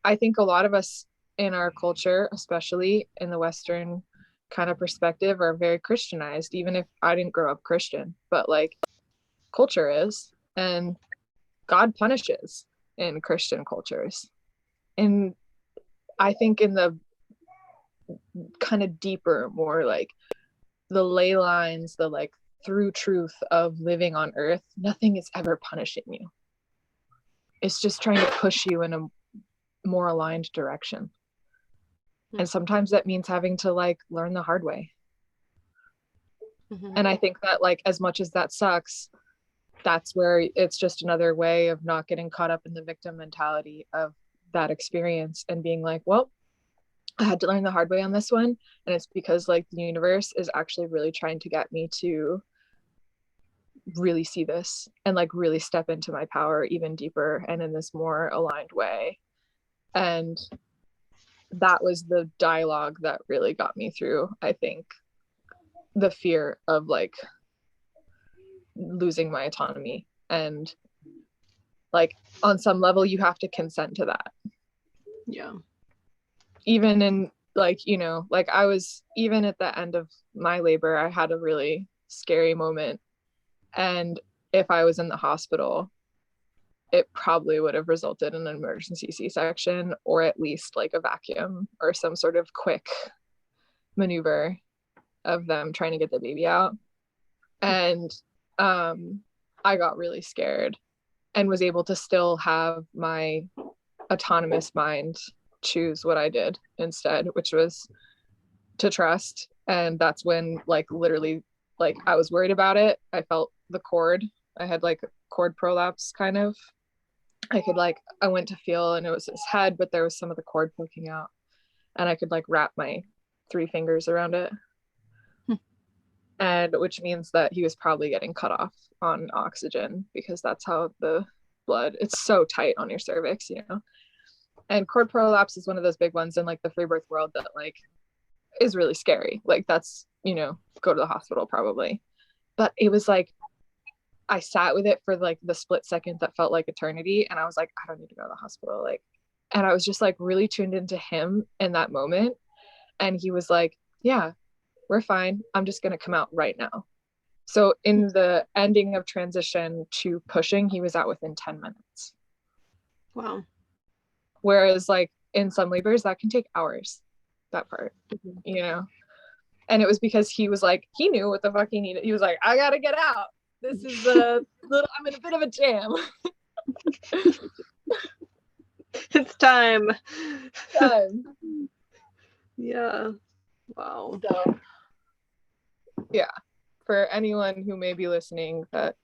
I think a lot of us in our culture, especially in the Western kind of perspective, are very Christianized, even if I didn't grow up Christian, but like, culture is, and God punishes in Christian cultures. And I think in the kind of deeper, more like the ley lines, the like through truth of living on earth, nothing is ever punishing you. It's just trying to push you in a more aligned direction. And sometimes that means having to like learn the hard way. And I think that like, as much as that sucks, that's where it's just another way of not getting caught up in the victim mentality of that experience and being like, well, I had to learn the hard way on this one. And it's because like the universe is actually really trying to get me to really see this and like really step into my power even deeper and in this more aligned way. And that was the dialogue that really got me through, I think, the fear of like losing my autonomy. And like on some level you have to consent to that. Yeah. Even in like, you know, like I was, even at the end of my labor, I had a really scary moment. And if I was in the hospital, it probably would have resulted in an emergency C-section, or at least like a vacuum or some sort of quick maneuver of them trying to get the baby out. And I got really scared and was able to still have my autonomous mind choose what I did instead, which was to trust. And that's when like literally like I was worried about it. I felt the cord. I had like cord prolapse kind of. I went to feel and it was his head, but there was some of the cord poking out. And I could like wrap my 3 fingers around it. And which means that he was probably getting cut off on oxygen because that's how the blood, it's so tight on your cervix, you know. And cord prolapse is one of those big ones in like the free birth world that like is really scary. Like that's, you know, go to the hospital probably. But it was like I sat with it for like the split second that felt like eternity, and I was like, I don't need to go to the hospital. Like, and I was just like really tuned into him in that moment. And he was like, yeah, we're fine. I'm just going to come out right now. So in the ending of transition to pushing, he was out within 10 minutes. Wow. Whereas like in some labors that can take hours, that part, you know. And it was because he was like, he knew what the fuck he needed. He was like, I gotta get out. This is I'm in a bit of a jam. It's time. Yeah. Wow. So yeah, for anyone who may be listening that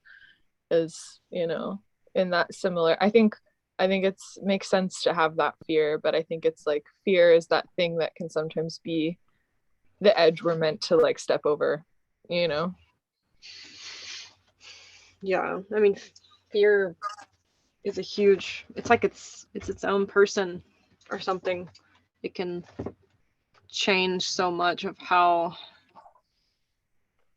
is, you know, in that similar, I think it's makes sense to have that fear, but I think it's like fear is that thing that can sometimes be the edge we're meant to like step over, you know. Yeah, I mean, fear is a huge, it's like it's its own person or something. It can change so much of how,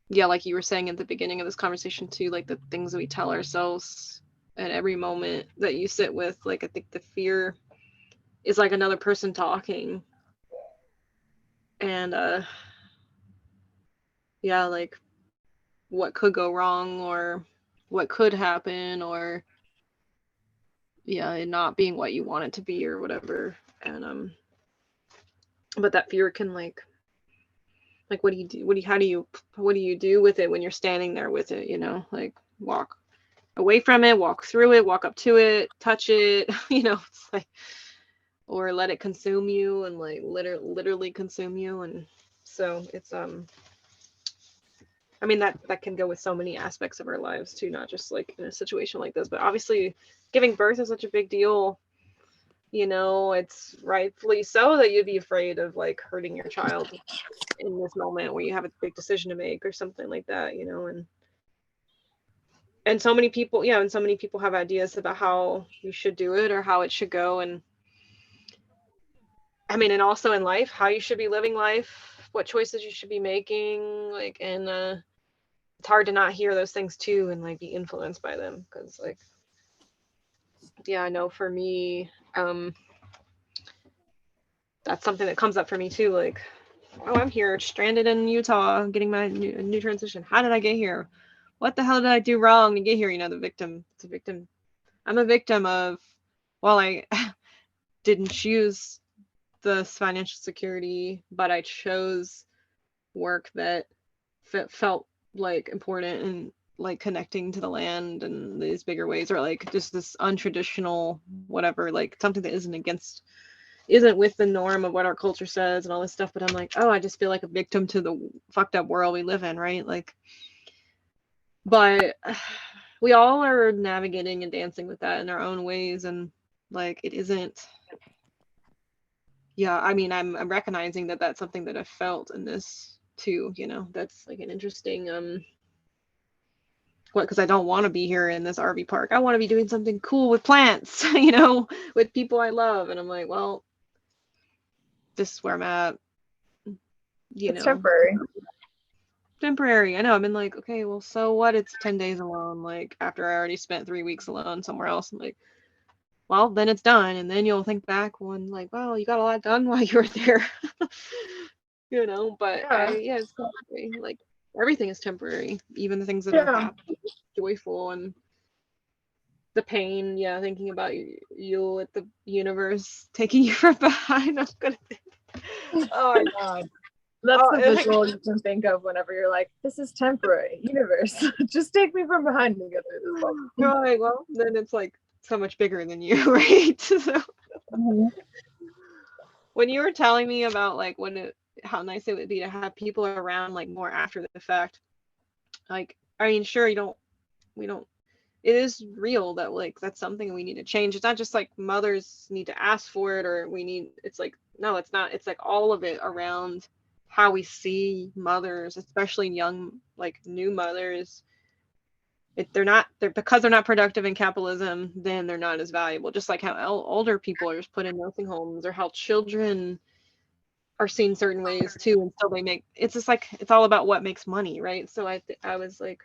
yeah, like you were saying at the beginning of this conversation too, like the things that we tell ourselves at every moment that you sit with. Like I think the fear is like another person talking. And yeah, like what could go wrong or what could happen, or yeah, it not being what you want it to be or whatever. And but that fear can like what do you do, what do you do with it when you're standing there with it, you know? Like walk away from it, walk through it, walk up to it, touch it, you know. It's like, or let it consume you and like literally consume you. And so it's I mean, that can go with so many aspects of our lives too, not just like in a situation like this. But obviously giving birth is such a big deal, you know. It's rightfully so that you'd be afraid of like hurting your child in this moment where you have a big decision to make or something like that, you know. And so many people, yeah, and so many people have ideas about how you should do it or how it should go. And I mean, and also in life, how you should be living life, what choices you should be making, like, and it's hard to not hear those things too and like be influenced by them. Because like, yeah, I know for me, that's something that comes up for me too. Like, oh, I'm here stranded in Utah getting my new transition. How did I get here? What the hell did I do wrong to get here? You know, the victim. It's a victim. I'm a victim of, well, I didn't choose the financial security, but I chose work that felt like important and like connecting to the land in these bigger ways, or like just this untraditional whatever, like something that isn't with the norm of what our culture says and all this stuff. But I'm like, oh, I just feel like a victim to the fucked up world we live in, right? Like, but we all are navigating and dancing with that in our own ways, and like it isn't. Yeah, I mean, I'm recognizing that that's something that I felt in this too. You know, that's like an interesting what, because I don't want to be here in this RV park. I want to be doing something cool with plants, you know, with people I love. And I'm like, well, this is where I'm at. You It's know, temporary. temporary. I know. I've been like, okay, well, so what? It's 10 days alone. Like after I already spent 3 weeks alone somewhere else. I'm like, well, then it's done. And then you'll think back when like, wow, you got a lot done while you were there. You know, but Yeah. it's temporary. Like everything is temporary, even the things that are Yeah. happy, joyful, and the pain. Yeah, thinking about you with the universe taking you from behind. I'm gonna think, oh my god. That's Oh, the visual you can think of whenever you're like, this is temporary. Universe, just take me from behind and get through this moment. you're like, well, then it's like so much bigger than you, right? So when you were telling me about like how nice it would be to have people around like more after the fact, like, I mean, sure, we don't, it is real that like that's something we need to change. It's not just like mothers need to ask for it, or it's like, no, it's not. It's like all of it around how we see mothers, especially young, like new mothers. They're because they're not productive in capitalism, then they're not as valuable. Just like how older people are just put in nursing homes, or how children are seen certain ways too, and so it's just like it's all about what makes money, right? So I was like,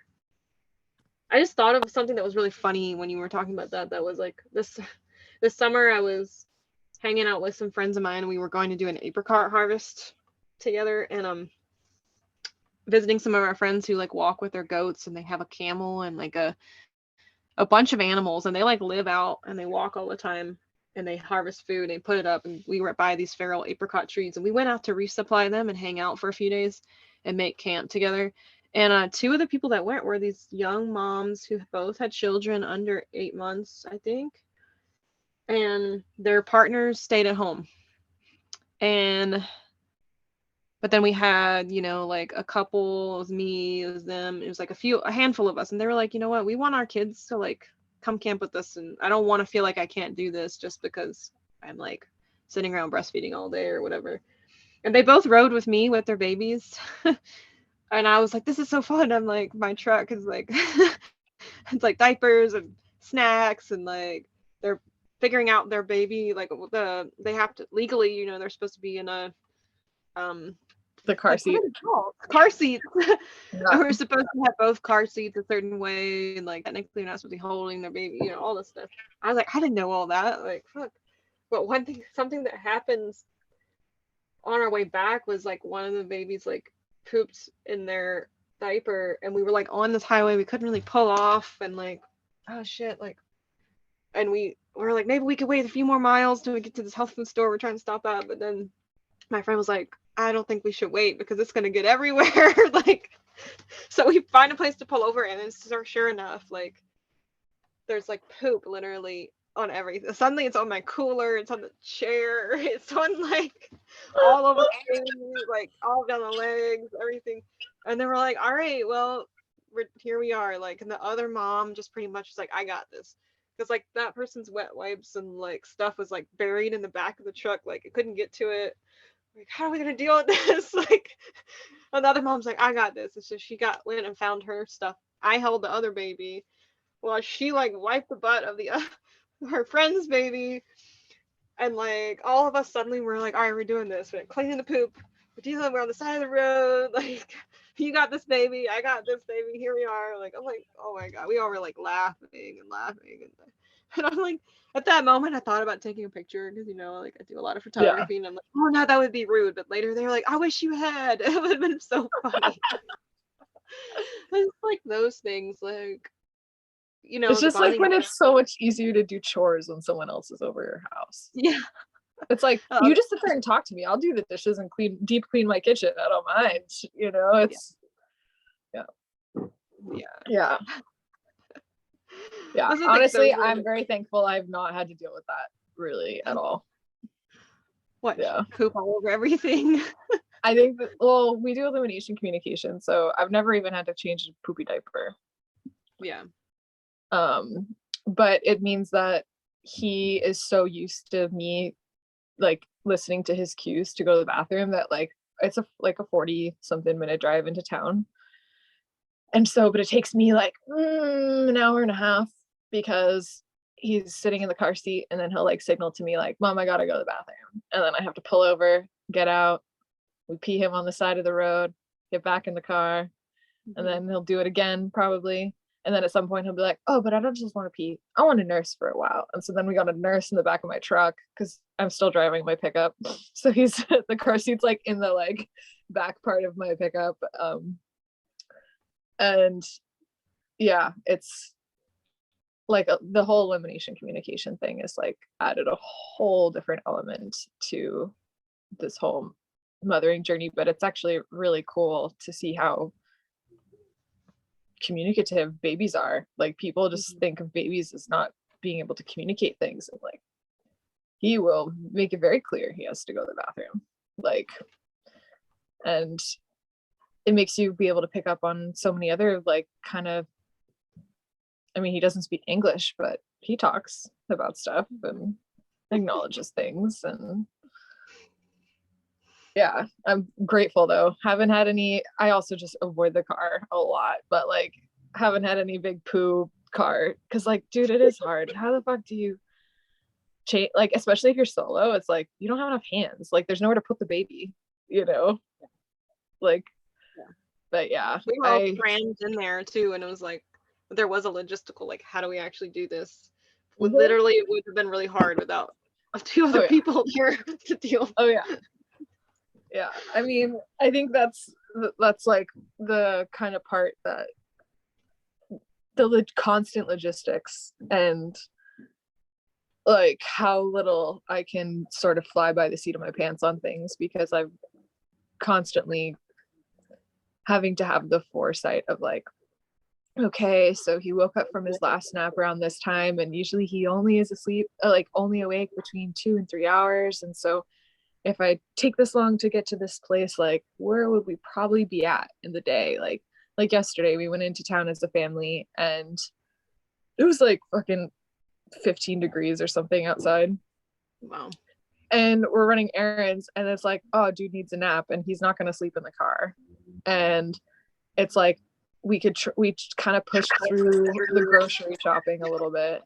I just thought of something that was really funny when you were talking about that. That was like this summer I was hanging out with some friends of mine, and we were going to do an apricot harvest together, and visiting some of our friends who like walk with their goats, and they have a camel and like a bunch of animals, and they like live out and they walk all the time, and they harvest food and put it up, and we were by these feral apricot trees, and we went out to resupply them and hang out for a few days and make camp together. And two of the people that went were these young moms who both had children under 8 months, I think, and their partners stayed at home. And but then we had, you know, like a couple, it was me, it was them, it was like a handful of us, and they were like, you know what, we want our kids to like come camp with us, and I don't want to feel like I can't do this just because I'm like sitting around breastfeeding all day or whatever. And they both rode with me with their babies. And I was like, this is so fun. I'm like, my truck is like it's like diapers and snacks, and like they're figuring out their baby, like they have to legally, you know, they're supposed to be in a The car like, seat. what are they called? Car seats. Yeah. We're supposed to have both car seats a certain way, and like technically you're not supposed to be holding their baby, you know, all this stuff. I was like, I didn't know all that. Like, fuck. But something that happens on our way back was like one of the babies like pooped in their diaper, and we were like on this highway, we couldn't really pull off, and like, oh shit, like, and we were like, maybe we could wait a few more miles till we get to this health food store we're trying to stop at. But then my friend was like, I don't think we should wait because it's gonna get everywhere. Like, so we find a place to pull over, and it's sure enough, like there's like poop literally on everything. Suddenly it's on my cooler, it's on the chair, it's on like all over the thing, like all down the legs, everything. And then we're like, all right, well, here we are. Like, and the other mom just pretty much was like, I got this. Because like that person's wet wipes and like stuff was like buried in the back of the truck, like it couldn't get to it. Like, how are we gonna deal with this? Like, another mom's like, I got this. And so she went and found her stuff. I held the other baby while she like wiped the butt of her friend's baby. And like all of us suddenly were like, all right, we're doing this. We're cleaning the poop. We're on the side of the road. Like, you got this baby, I got this baby. Here we are. Like, I'm like, oh my god. We all were like laughing and laughing, and I'm like, at that moment, I thought about taking a picture because, you know, like I do a lot of photography, and I'm like, oh no, that would be rude. But later they were like, I wish you had. It would have been so funny. It's like those things, like, you know, It's just like when it's so much easier to do chores when someone else is over your house. Yeah. It's like, you just sit there and talk to me. I'll do the dishes and deep clean my kitchen. I don't mind. You know, it's, yeah. Yeah. That's the thing, Honestly, so- I'm very thankful I've not had to deal with that really at all. What? Yeah. Poop all over everything. I think that, well, we do elimination communication, so I've never even had to change a poopy diaper. Yeah. But it means that he is so used to me like listening to his cues to go to the bathroom that like it's a 40 something minute drive into town. And so, but it takes me like an hour and a half because he's sitting in the car seat and then he'll like signal to me like, Mom, I gotta go to the bathroom. And then I have to pull over, get out, we pee him on the side of the road, get back in the car, and then he'll do it again probably. And then at some point he'll be like, oh, but I don't just want to pee. I want to nurse for a while. And so then we got a nurse in the back of my truck because I'm still driving my pickup. So he's the car seat's like in the like back part of my pickup. And yeah, it's like the whole elimination communication thing is like added a whole different element to this whole mothering journey. But it's actually really cool to see how communicative babies are. Like people just think of babies as not being able to communicate things, and like he will make it very clear he has to go to the bathroom, like, and it makes you be able to pick up on so many other like kind of, I mean, he doesn't speak English, but he talks about stuff and acknowledges things. And yeah, I'm grateful though. Haven't had any, I also just avoid the car a lot, but like haven't had any big poo car. Cause like, dude, it is hard. How the fuck do you change? Like, especially if you're solo, it's like, you don't have enough hands. Like there's nowhere to put the baby, you know? Like, but yeah. We were all crammed in there too. And it was like, there was a logistical, like, how do we actually do this? Literally, it would have been really hard without two other people here to deal. Oh yeah. Yeah, I mean, I think that's like the kind of part that the constant logistics and like how little I can sort of fly by the seat of my pants on things, because I'm constantly having to have the foresight of like, okay, so he woke up from his last nap around this time, and usually he only is asleep, like only awake between 2 and 3 hours, and so if I take this long to get to this place, like where would we probably be at in the day? Like yesterday we went into town as a family and it was like fucking 15 degrees or something outside. Wow. And we're running errands and it's like, oh, dude needs a nap and he's not going to sleep in the car. And it's like we kind of pushed through the grocery shopping a little bit.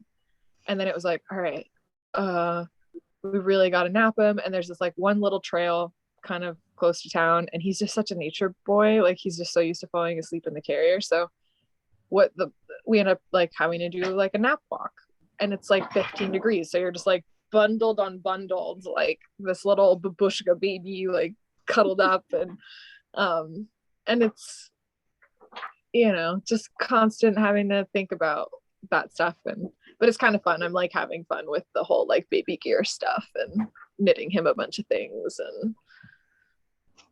And then it was like, all right, we really got to nap him. And there's this like one little trail kind of close to town, and he's just such a nature boy. Like he's just so used to falling asleep in the carrier. So we end up like having to do like a nap walk, and it's like 15 degrees. So you're just like bundled on bundled, like this little babushka baby, like cuddled up, and it's, you know, just constant having to think about that stuff. But it's kind of fun. I'm like having fun with the whole like baby gear stuff and knitting him a bunch of things.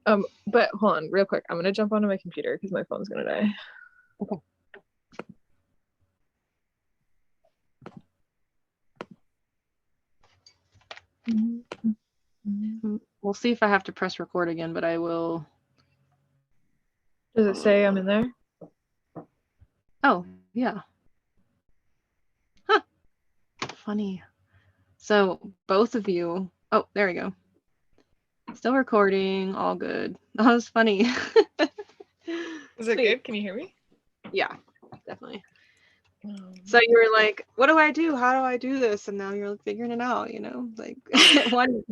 And but hold on real quick, I'm gonna jump onto my computer because my phone's gonna die. Okay. We'll see if I have to press record again, but I will. Does it say I'm in there? Oh, yeah. Huh. Funny. So both of you. Oh, there we go. Still recording. All good. That was funny. Is it good? Can you hear me? Yeah, definitely. So you were like, what do I do? How do I do this? And now you're like figuring it out, you know, like one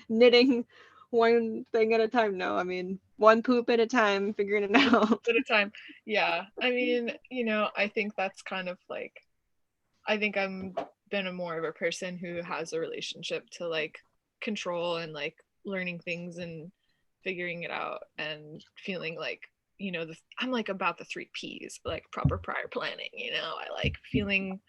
knitting one thing at a time. No, I mean, one poop at a time, figuring it out. At a time. Yeah. I mean, you know, I think that's kind of like, I think I'm been a more of a person who has a relationship to like control and like learning things and figuring it out and feeling like, you know, I'm like about the 3 P's, like proper prior planning, you know. I like feeling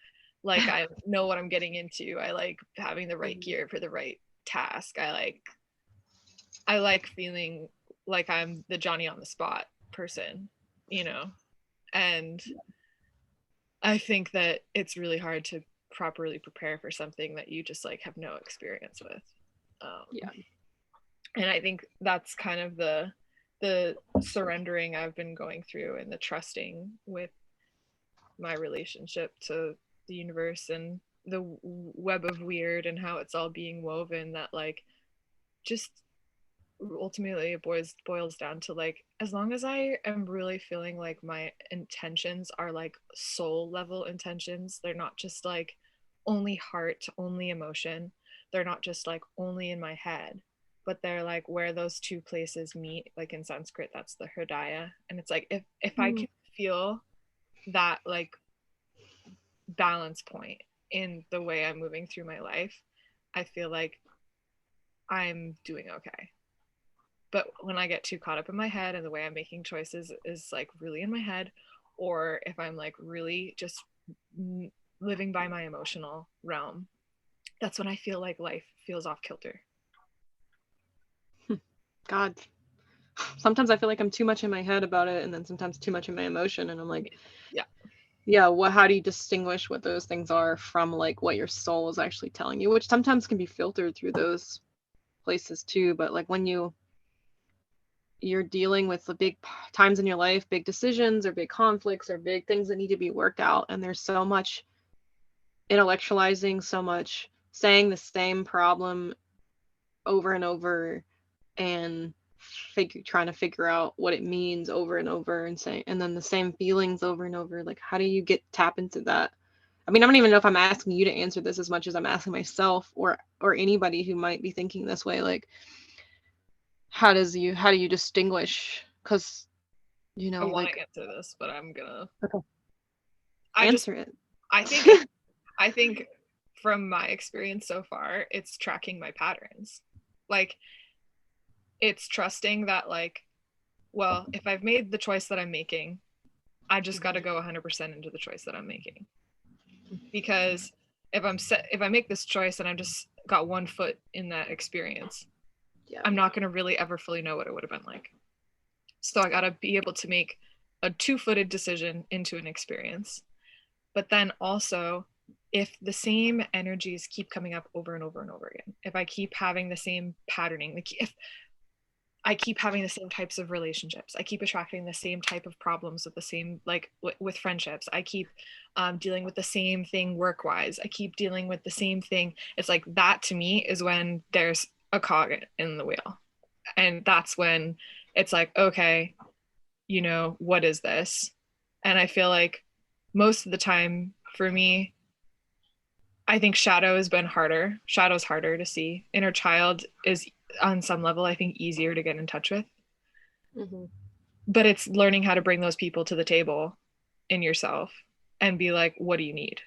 like I know what I'm getting into. I like having the right gear for the right task. I like feeling like I'm the Johnny on the spot person, you know. And I think that it's really hard to properly prepare for something that you just like have no experience with. Yeah. And I think that's kind of the surrendering I've been going through, and the trusting with my relationship to the universe and the web of weird and how it's all being woven, that like just ultimately it boils down to like, as long as I am really feeling like my intentions are like soul level intentions, they're not just like only heart, only emotion, they're not just like only in my head, but they're like where those two places meet. Like in Sanskrit that's the hridaya, and it's like if I can feel that like balance point in the way I'm moving through my life, I feel like I'm doing okay. But when I get too caught up in my head and the way I'm making choices is like really in my head, or if I'm like really just living by my emotional realm, that's when I feel like life feels off kilter. God, sometimes I feel like I'm too much in my head about it, and then sometimes too much in my emotion, and I'm like, well, how do you distinguish what those things are from like what your soul is actually telling you, which sometimes can be filtered through those places too. But like when you're dealing with the big times in your life, big decisions or big conflicts or big things that need to be worked out, and there's so much intellectualizing, so much saying the same problem over and over, and trying to figure out what it means over and over, and saying, and then the same feelings over and over. Like, how do you tap into that? I mean, I don't even know if I'm asking you to answer this as much as I'm asking myself or anybody who might be thinking this way. Like, how do you distinguish? Because I want to answer this, but I'm gonna answer it. I think from my experience so far, it's tracking my patterns. Like, it's trusting that like, well, if I've made the choice that I'm making, I just got to go 100% into the choice that I'm making. Because if I make this choice and I just got one foot in that experience, I'm not going to really ever fully know what it would have been like. So I got to be able to make a two-footed decision into an experience. But then also, if the same energies keep coming up over and over and over again, if I keep having the same patterning, like if I keep having the same types of relationships, I keep attracting the same type of problems with the same, like with friendships, I keep dealing with the same thing work-wise, I keep dealing with the same thing, it's like that to me is when there's a cog in the wheel. And that's when it's like, okay, you know, what is this? And I feel like most of the time for me, I think shadow has been harder. Shadow's harder to see. Inner child is on some level, I think, easier to get in touch with. Mm-hmm. But it's learning how to bring those people to the table in yourself and be like, what do you need?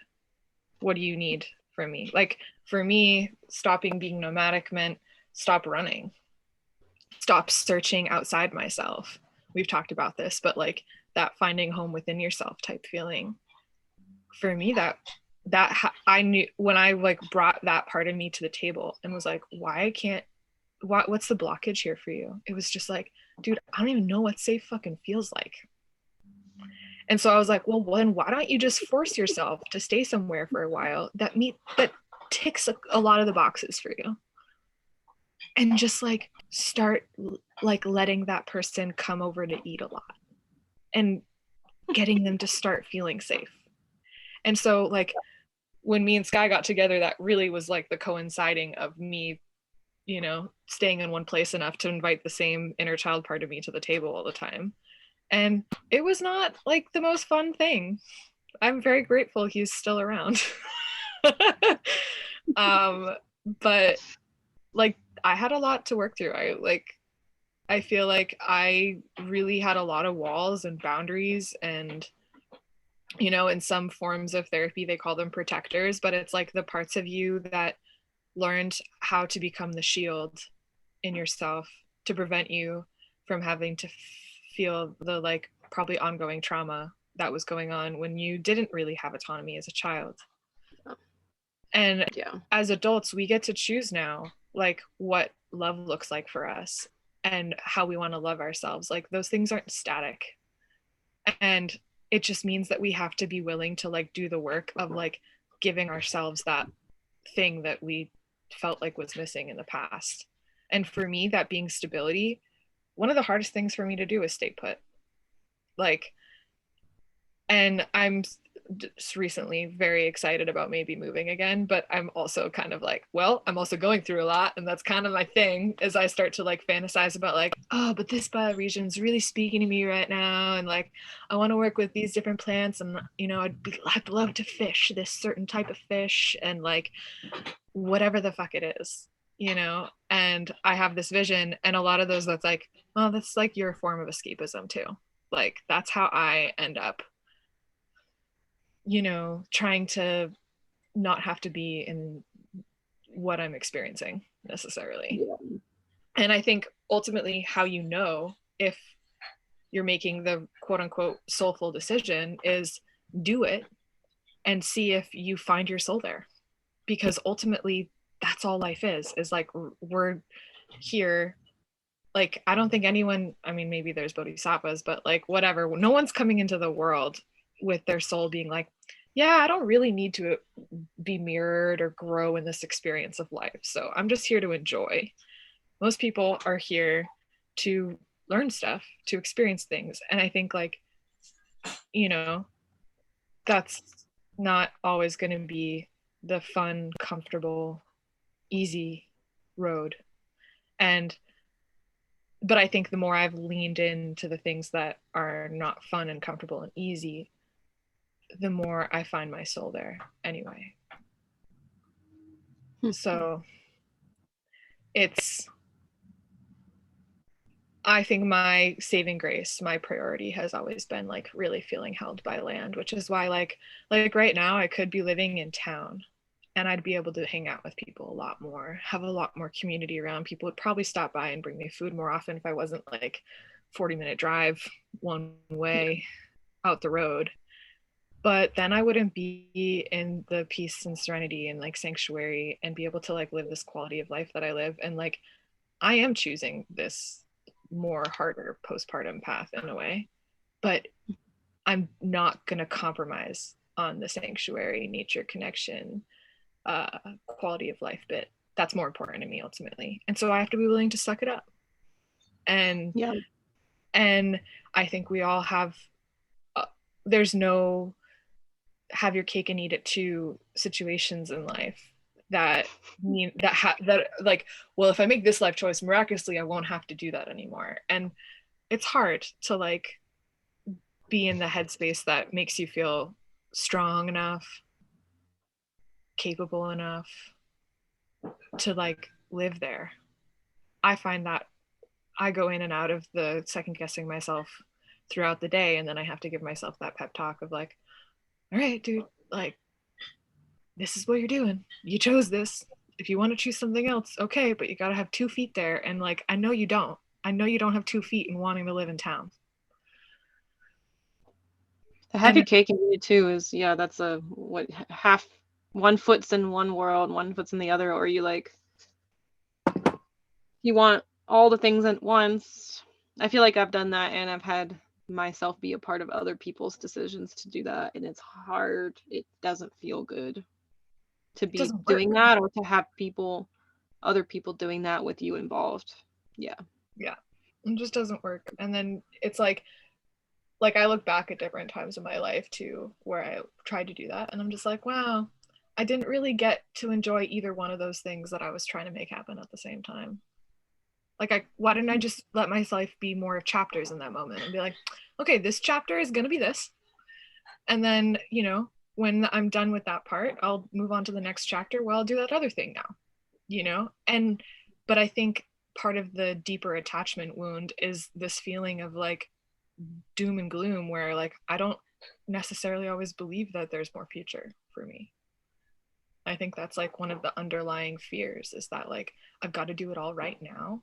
What do you need from me? Like for me, stopping being nomadic meant stop running, stop searching outside myself. We've talked about this, but like that finding home within yourself type feeling. For me, I knew when I like brought that part of me to the table and was like, what's the blockage here for you? It was just like, dude, I don't even know what safe fucking feels like. And so I was like, well, then why don't you just force yourself to stay somewhere for a while that ticks a lot of the boxes for you, and just like start like letting that person come over to eat a lot and getting them to start feeling safe. And so like when me and Sky got together, that really was like the coinciding of me, you know, staying in one place enough to invite the same inner child part of me to the table all the time. And it was not like the most fun thing. I'm very grateful he's still around. But like I had a lot to work through. I feel like I really had a lot of walls and boundaries, and you know, in some forms of therapy they call them protectors, but it's like the parts of you that learned how to become the shield in yourself to prevent you from having to feel the like probably ongoing trauma that was going on when you didn't really have autonomy as a child. And as adults, we get to choose now like what love looks like for us and how we want to love ourselves. Like those things aren't static. And it just means that we have to be willing to like do the work of like giving ourselves that thing that we felt like was missing in the past. And for me, that being stability, one of the hardest things for me to do is stay put. Like, and I'm just recently very excited about maybe moving again, but I'm also kind of like, well, I'm also going through a lot, and that's kind of my thing as I start to like fantasize about like, oh, but this bioregion is really speaking to me right now, and like I want to work with these different plants, and you know, I'd love to fish this certain type of fish, and like whatever the fuck it is, you know. And I have this vision, and a lot of those, that's like, oh, that's like your form of escapism too. Like that's how I end up, you know, trying to not have to be in what I'm experiencing necessarily. Yeah. And I think ultimately how you know if you're making the quote unquote soulful decision is do it and see if you find your soul there. Because ultimately that's all life is like we're here. Like I don't think anyone, I mean maybe there's bodhisattvas, but like whatever, no one's coming into the world with their soul being like, yeah, I don't really need to be mirrored or grow in this experience of life, so I'm just here to enjoy. Most people are here to learn stuff, to experience things, and I think like, you know, that's not always going to be the fun, comfortable, easy road. And but I think the more I've leaned into the things that are not fun and comfortable and easy, the more I find my soul there anyway. So it's, I think my saving grace, my priority has always been like really feeling held by land, which is why like right now I could be living in town and I'd be able to hang out with people a lot more, have a lot more community around. People would probably stop by and bring me food more often if I wasn't like 40-minute drive one way out the road. But then I wouldn't be in the peace and serenity and like sanctuary and be able to like live this quality of life that I live. And like I am choosing this more harder postpartum path in a way, but I'm not going to compromise on the sanctuary, nature connection, quality of life bit. That's more important to me ultimately. And so I have to be willing to suck it up. And Yeah. And I think we all have, there's no have your cake and eat it too situations in life that mean that like, well, if I make this life choice, miraculously I won't have to do that anymore. And it's hard to like be in the headspace that makes you feel strong enough, capable enough to like live there. I find that I go in and out of the second guessing myself throughout the day, and then I have to give myself that pep talk of like, all right, dude, like this is what you're doing. You chose this. If you want to choose something else, okay, but you got to have 2 feet there. And like, I know you don't have 2 feet in wanting to live in town. To have your cake and eat it too is, yeah, that's a what, half, one foot's in one world, one foot's in the other, or you like, you want all the things at once. I feel like I've done that, and I've had myself be a part of other people's decisions to do that, and it's hard. It doesn't feel good to be doing that, or to have other people doing that with you involved. Yeah. It just doesn't work. And then it's like I look back at different times in my life too where I tried to do that, and I'm just like, wow, I didn't really get to enjoy either one of those things that I was trying to make happen at the same time. Like, why didn't I just let my life be more of chapters in that moment and be like, okay, this chapter is going to be this. And then, you know, when I'm done with that part, I'll move on to the next chapter where I'll do that other thing now, you know? But I think part of the deeper attachment wound is this feeling of like doom and gloom where like, I don't necessarily always believe that there's more future for me. I think that's like one of the underlying fears is that like, I've got to do it all right now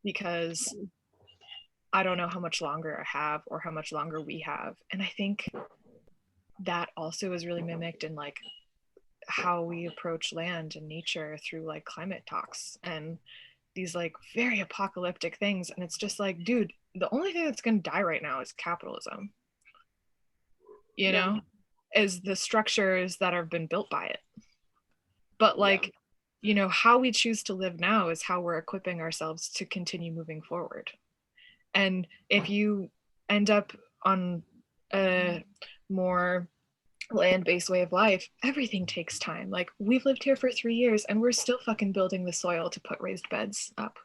because I don't know how much longer I have or how much longer we have. And I think that also is really mimicked in like how we approach land and nature through like climate talks and these like very apocalyptic things. And it's just like, dude, the only thing that's going to die right now is capitalism. you Yeah. know, is the structures that have been built by it. But like, you know, how we choose to live now is how we're equipping ourselves to continue moving forward. And if you end up on a more land-based way of life, everything takes time. Like, we've lived here for 3 years and we're still fucking building the soil to put raised beds up.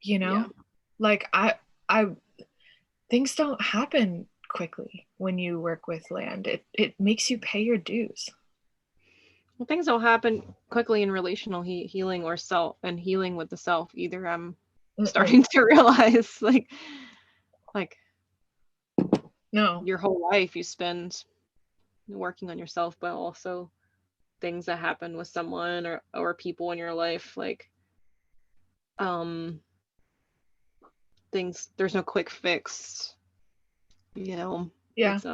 You know? Yeah. Like, I things don't happen quickly when you work with land. It makes you pay your dues. Well, things don't happen quickly in relational healing or self and healing with the self either. I'm starting to realize like No. your whole life you spend working on yourself, but also things that happen with someone or people in your life, like things, there's no quick fix, you know. Yeah. It's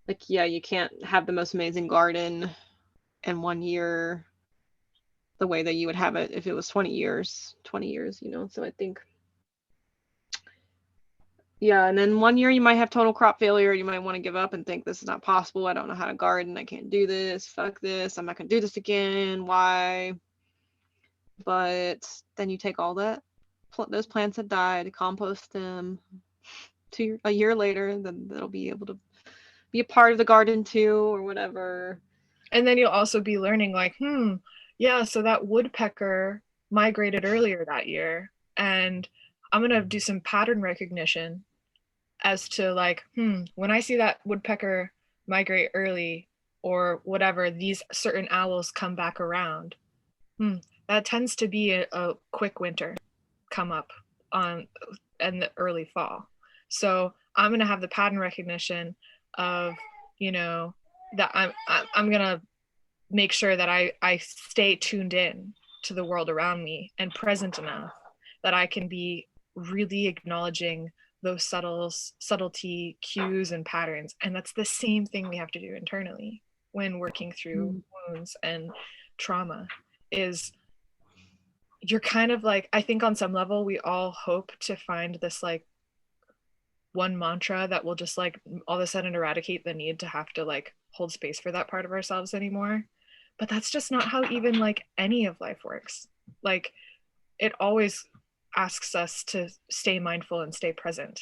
like, yeah, you can't have the most amazing garden in 1 year the way that you would have it if it was 20 years, you know. So I think, yeah, and then 1 year you might have total crop failure. You might want to give up and think this is not possible. I don't know how to garden. I can't do this. Fuck this. I'm not gonna do this again. Why? But then you take all that, those plants that died, compost them. A year later, then they'll be able to be a part of the garden too, or whatever. And then you'll also be learning like, yeah, so that woodpecker migrated earlier that year, and I'm gonna do some pattern recognition as to like, when I see that woodpecker migrate early or whatever, these certain owls come back around. That tends to be a quick winter come up on in the early fall. So I'm gonna have the pattern recognition of, you know, that I'm gonna make sure that I stay tuned in to the world around me and present enough that I can be really acknowledging those subtlety cues and patterns. And that's the same thing we have to do internally when working through wounds and trauma. Is you're kind of like, I think on some level we all hope to find this like one mantra that will just like all of a sudden eradicate the need to have to like hold space for that part of ourselves anymore. But that's just not how even like any of life works. Like, it always asks us to stay mindful and stay present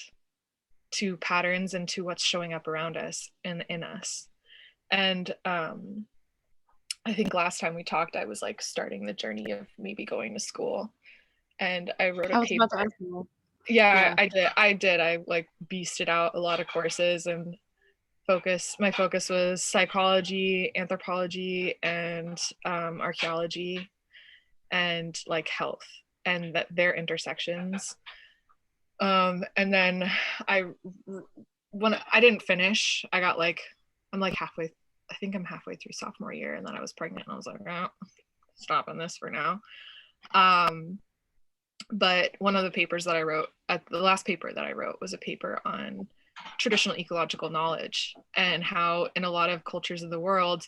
to patterns and to what's showing up around us and in us. And I think last time we talked, I was like starting the journey of maybe going to school, and I wrote a paper. Yeah, I did. I like beasted out a lot of courses, and my focus was psychology, anthropology, and archaeology, and like health and their intersections. And then when I didn't finish, I'm halfway. I think I'm halfway through sophomore year, and then I was pregnant, and I was like, oh, stopping this for now. But one of the papers that I wrote, the last paper that I wrote was a paper on traditional ecological knowledge and how in a lot of cultures of the world,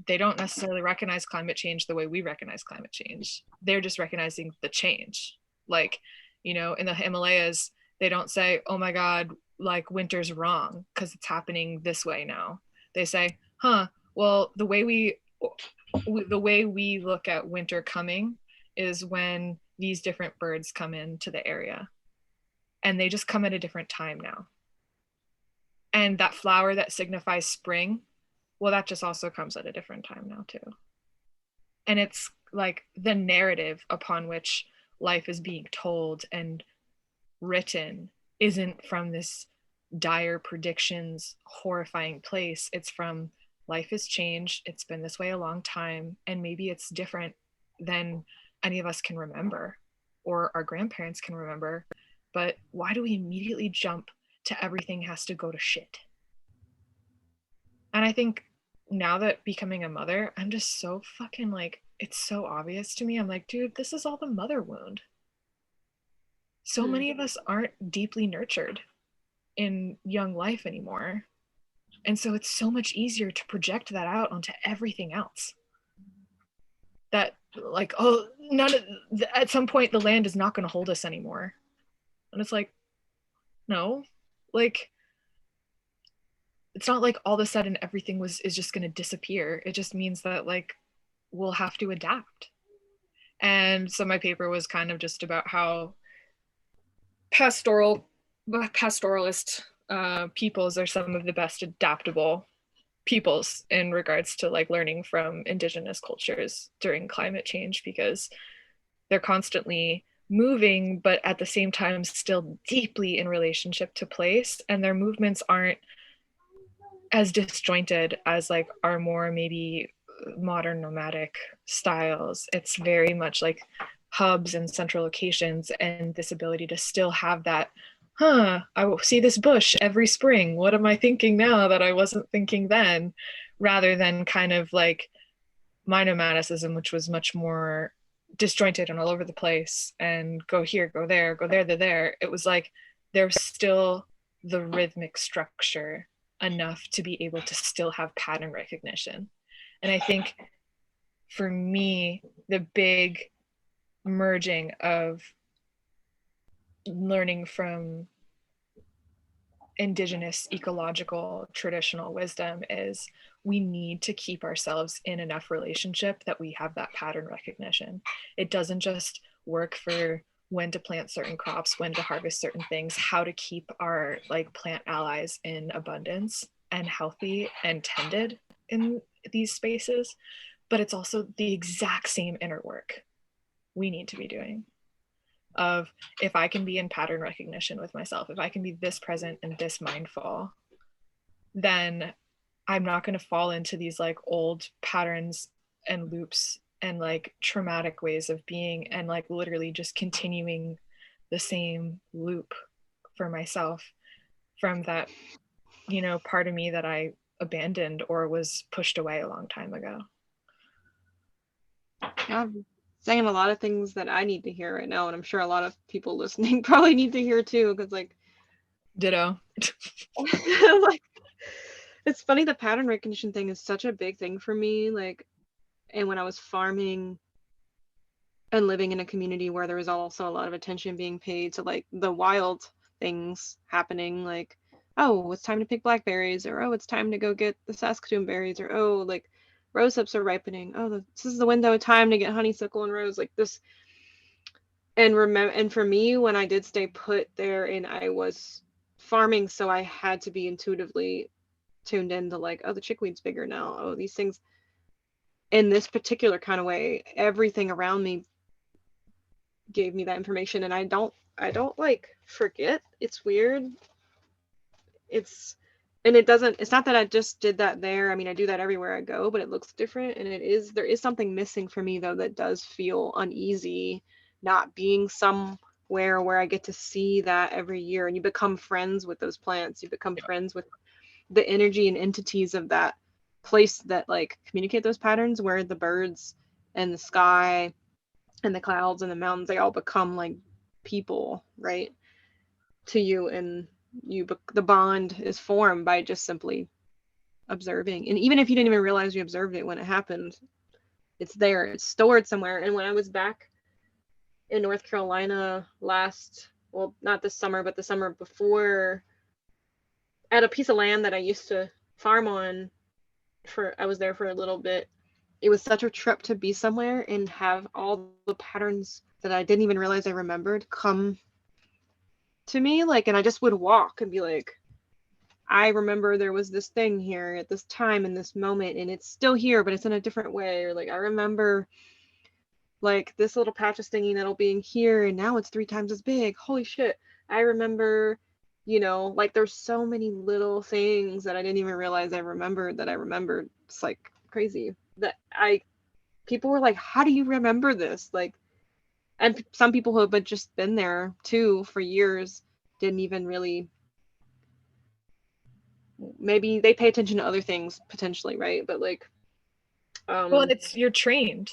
they don't necessarily recognize climate change the way we recognize climate change. They're just recognizing the change. Like, you know, in the Himalayas, they don't say, oh my God, like winter's wrong because it's happening this way now. They say, well, the way we look at winter coming is when these different birds come into the area, and they just come at a different time now. And that flower that signifies spring, well, that just also comes at a different time now too. And it's like the narrative upon which life is being told and written isn't from this dire predictions, horrifying place. It's from life has changed. It's been this way a long time. And maybe it's different than any of us can remember or our grandparents can remember. But why do we immediately jump to everything has to go to shit? And I think now that becoming a mother, I'm just so fucking like, it's so obvious to me. I'm like, dude, this is all the mother wound. So many of us aren't deeply nurtured in young life anymore. And so it's so much easier to project that out onto everything else. That like, oh, at some point the land is not going to hold us anymore. And it's like, no, like it's not like all of a sudden everything is just going to disappear. It just means that like we'll have to adapt. And so my paper was kind of just about how pastoralist peoples are some of the best adaptable peoples in regards to like learning from indigenous cultures during climate change, because they're constantly moving but at the same time still deeply in relationship to place, and their movements aren't as disjointed as like our more maybe modern nomadic styles. It's very much like hubs and central locations, and this ability to still have that, I will see this bush every spring. What am I thinking now that I wasn't thinking then? Rather than kind of like my nomadicism, which was much more disjointed and all over the place and go here, go there, go there, there. It was like there's still the rhythmic structure enough to be able to still have pattern recognition. And I think for me, the big merging of learning from indigenous ecological traditional wisdom is we need to keep ourselves in enough relationship that we have that pattern recognition. It doesn't just work for when to plant certain crops, when to harvest certain things, how to keep our like plant allies in abundance and healthy and tended in these spaces, but it's also the exact same inner work we need to be doing. Of if I can be in pattern recognition with myself, if I can be this present and this mindful, then I'm not going to fall into these like old patterns and loops and like traumatic ways of being, and like literally just continuing the same loop for myself from that, you know, part of me that I abandoned or was pushed away a long time ago. Yeah, I'm saying a lot of things that I need to hear right now, and I'm sure a lot of people listening probably need to hear too, because like Ditto. like it's funny, the pattern recognition thing is such a big thing for me. Like, and when I was farming and living in a community where there was also a lot of attention being paid to like the wild things happening, like, oh, it's time to pick blackberries, or oh, it's time to go get the Saskatoon berries, or oh, like rose hips are ripening. Oh, this is the window of time to get honeysuckle and rose, like this. And remember, and for me, when I did stay put there and I was farming, so I had to be intuitively tuned into like, oh, the chickweed's bigger now. Oh, these things in this particular kind of way, everything around me gave me that information, and I don't like forget. It's weird. It's and it doesn't, it's not that I just did that there. I mean, I do that everywhere I go, but it looks different, and there is something missing for me though that does feel uneasy not being somewhere where I get to see that every year, and you become friends with those plants. You become friends with the energy and entities of that place that like communicate those patterns, where the birds and the sky and the clouds and the mountains, they all become like people, right, to you, and the bond is formed by just simply observing. And even if you didn't even realize you observed it when it happened, it's there, it's stored somewhere. And when I was back in North Carolina well, not this summer, but the summer before, at a piece of land that I used to farm on, I was there for a little bit. It was such a trip to be somewhere and have all the patterns that I didn't even realize I remembered come to me. Like, and I just would walk and be like, I remember there was this thing here at this time in this moment, and it's still here, but it's in a different way. Or like, I remember like this little patch of stinging nettle being here, and now it's 3 times as big. Holy shit. I remember, you know, like there's so many little things that I didn't even realize I remembered that I remembered. It's like crazy that people were like, how do you remember this? Like, and some people who have just been there too for years didn't even really, maybe they pay attention to other things potentially, right? But like, Well, you're trained.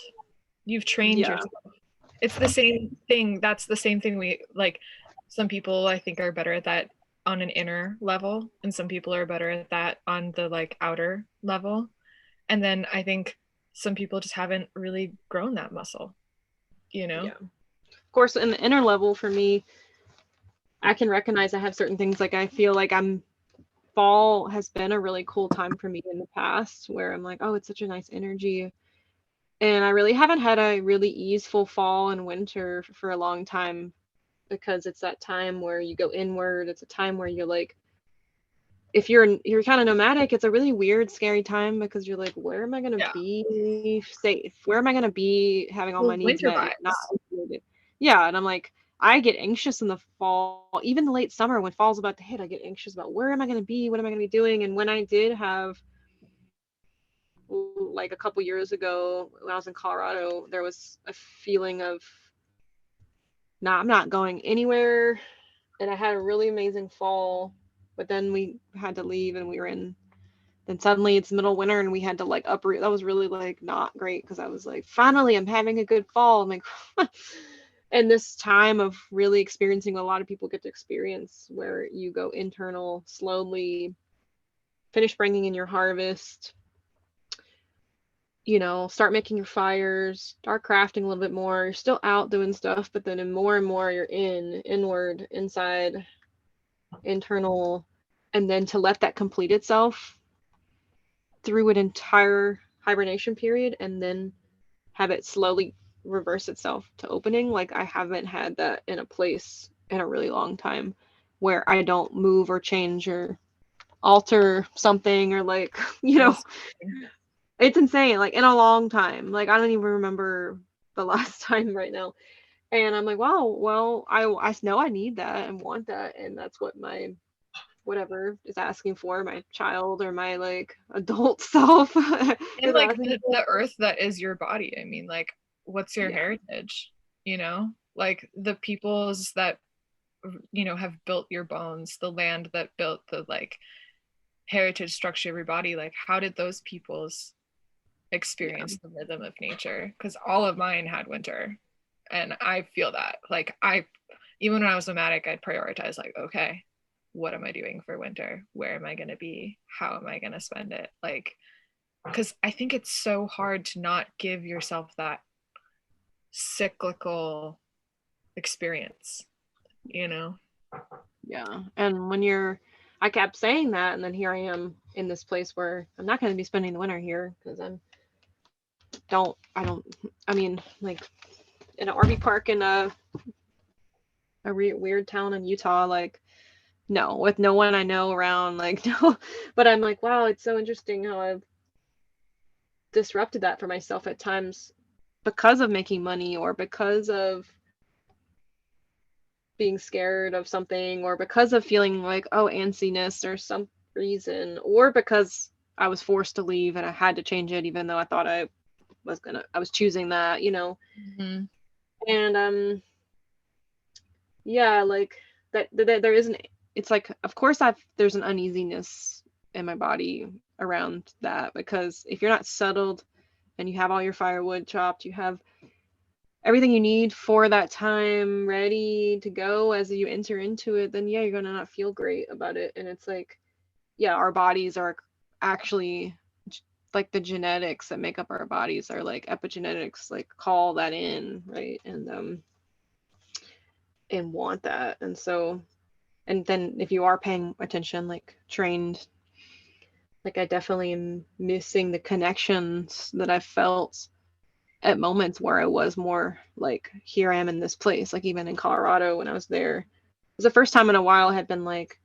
You've trained yeah. yourself. It's the same thing. That's the same thing we like. Some people I think are better at that on an inner level, and some people are better at that on the like outer level. And then I think some people just haven't really grown that muscle, you know? Yeah. Of course, in the inner level for me, I can recognize I have certain things, like I feel like I'm fall has been a really cool time for me in the past where I'm like, oh, it's such a nice energy. And I really haven't had a really easeful fall and winter for a long time, because it's that time where you go inward. It's a time where you're like, if you're kind of nomadic, it's a really weird, scary time, because you're like, where am I going to Yeah. be safe? Where am I going to be having all my needs Winter met? Not vibes. isolated? Yeah, and I'm like, I get anxious in the fall, even the late summer when fall's about to hit. I get anxious about where am I going to be? What am I going to be doing? And when I did have, like a couple years ago when I was in Colorado, there was a feeling of, nah, I'm not going anywhere. And I had a really amazing fall, but then we had to leave and we were in, then suddenly it's middle winter and we had to like uproot. That was really like not great, because I was like, finally I'm having a good fall. I'm like, and this time of really experiencing what a lot of people get to experience, where you go internal slowly, finish bringing in your harvest, start making your fires, start crafting a little bit more. You're still out doing stuff, but then more and more you're inward, inside, internal, and then to let that complete itself through an entire hibernation period and then have it slowly reverse itself to opening. Like, I haven't had that in a place in a really long time, where I don't move or change or alter something, or like, it's insane, like in a long time. Like, I don't even remember the last time right now. And I'm like, wow, well, I know I need that and want that. And that's what my whatever is asking for, my child or my like adult self And is like asking for. the earth that is your body. I mean, like, what's your Yeah. heritage? Like the peoples that have built your bones, the land that built the like heritage structure of your body. Like, how did those peoples experience the rhythm of nature? Because all of mine had winter, and I feel that. Like, even when I was nomadic, I'd prioritize like, okay, what am I doing for winter? Where am I going to be? How am I going to spend it? Like, because I think it's so hard to not give yourself that cyclical experience. Yeah. And I kept saying that, and then here I am in this place where I'm not going to be spending the winter here, because I mean, like in an RV park in a weird town in Utah, like, no, with no one I know around, like, no. But I'm like, wow, it's so interesting how I've disrupted that for myself at times, because of making money, or because of being scared of something, or because of feeling like, oh, antsiness or some reason, or because I was forced to leave and I had to change it, even though I thought I was choosing that, Mm-hmm. And yeah, like that there isn't, it's like, of course there's an uneasiness in my body around that, because if you're not settled and you have all your firewood chopped, you have everything you need for that time ready to go as you enter into it, then yeah, you're gonna not feel great about it. And it's like, yeah, our bodies are actually, like, the genetics that make up our bodies are like epigenetics, like, call that in, right? And want that. And so, and then if you are paying attention, like trained, like, I definitely am missing the connections that I felt at moments where I was more like, here I am in this place. Like, even in Colorado when I was there, it was the first time in a while I had been like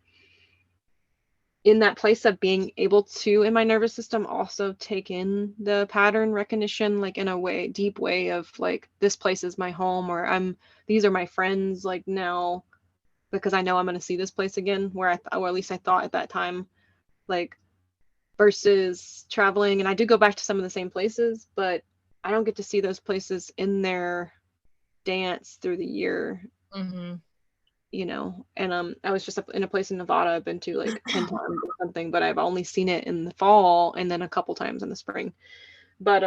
in that place of being able to, in my nervous system, also take in the pattern recognition, like in a way, deep way of like, this place is my home, or these are my friends, like, now, because I know I'm going to see this place again, or at least I thought at that time, like, versus traveling. And I do go back to some of the same places, but I don't get to see those places in their dance through the year, Mm-hmm. And I was just in a place in Nevada I've been to like 10 times or something, but I've only seen it in the fall and then a couple times in the spring. But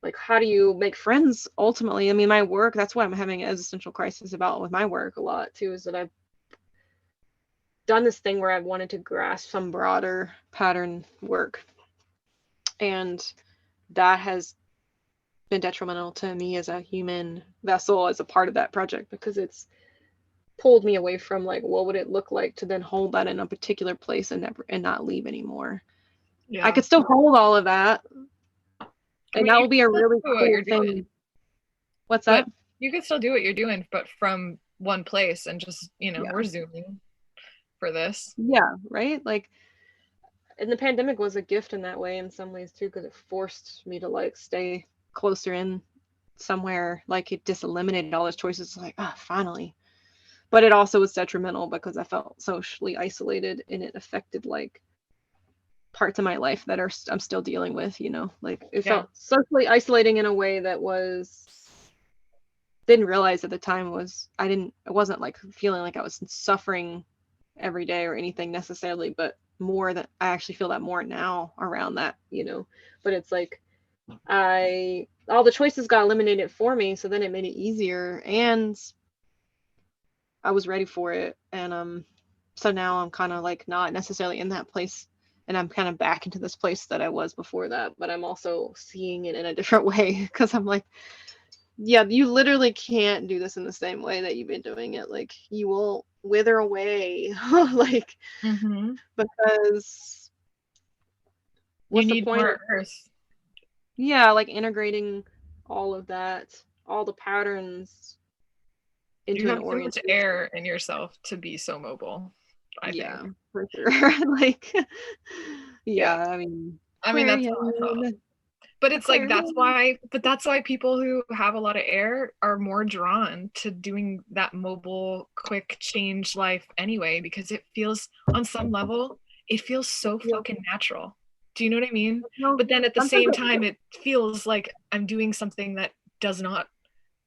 like, how do you make friends ultimately? I mean, my work, that's what I'm having an existential crisis about with my work a lot too, is that I've done this thing where I've wanted to grasp some broader pattern work, and that has been detrimental to me as a human vessel, as a part of that project, because it's pulled me away from like what would it look like to then hold that in a particular place and not leave anymore. Yeah. I could still hold all of that, I and mean, that you will be a can still really do what cool you're thing. doing, What's but that? you can still do what you're doing, but from one place, and just, Yeah. we're zooming for this. Yeah, right? Like, and the pandemic was a gift in that way in some ways too, because it forced me to like stay closer in somewhere. Like it just eliminated all those choices. Like, finally. But it also was detrimental because I felt socially isolated, and it affected like parts of my life that I'm still dealing with, like it Yeah. felt socially isolating in a way that didn't realize at the time I wasn't like feeling like I was suffering every day or anything necessarily, but more that I actually feel that more now around that, but it's like all the choices got eliminated for me, so then it made it easier, and I was ready for it. And so now I'm kind of like not necessarily in that place, and I'm kind of back into this place that I was before that, but I'm also seeing it in a different way, because I'm like, yeah, you literally can't do this in the same way that you've been doing it. Like you will wither away, like because You what's the need point more of, earth. yeah, like integrating all of that, all the patterns into You an have too much orientation. air in yourself to be so mobile, I Yeah, think. for sure. Like, Yeah. I mean, I mean, that's how I felt. Aquarian. But it's like Aquarian. that's why people who have a lot of air are more drawn to doing that mobile, quick change life anyway, because it feels, on some level, it feels so Yeah. fucking natural. Do you know what I mean? No, But then at the sometimes same time, it feels like I'm doing something that does not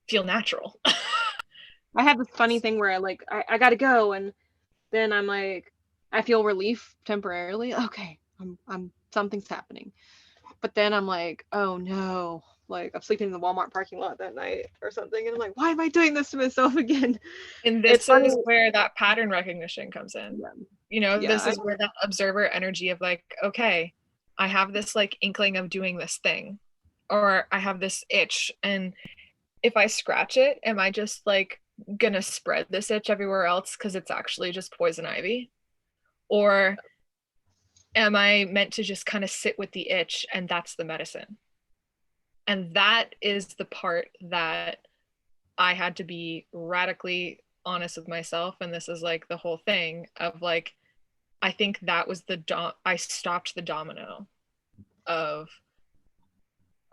feel natural. I have this funny thing where I gotta go, and then I'm like, I feel relief temporarily. Okay, I'm something's happening. But then I'm like, oh no, like I'm sleeping in the Walmart parking lot that night or something, and I'm like, why am I doing this to myself again? And It's this funny. is where that pattern recognition comes in. Yeah, This is where that observer energy of like, okay, I have this like inkling of doing this thing, or I have this itch, and if I scratch it, am I just like gonna spread this itch everywhere else because it's actually just poison ivy? Or am I meant to just kind of sit with the itch and that's the medicine? And that is the part that I had to be radically honest with myself. And this is like the whole thing of like, I think that was I stopped the domino of,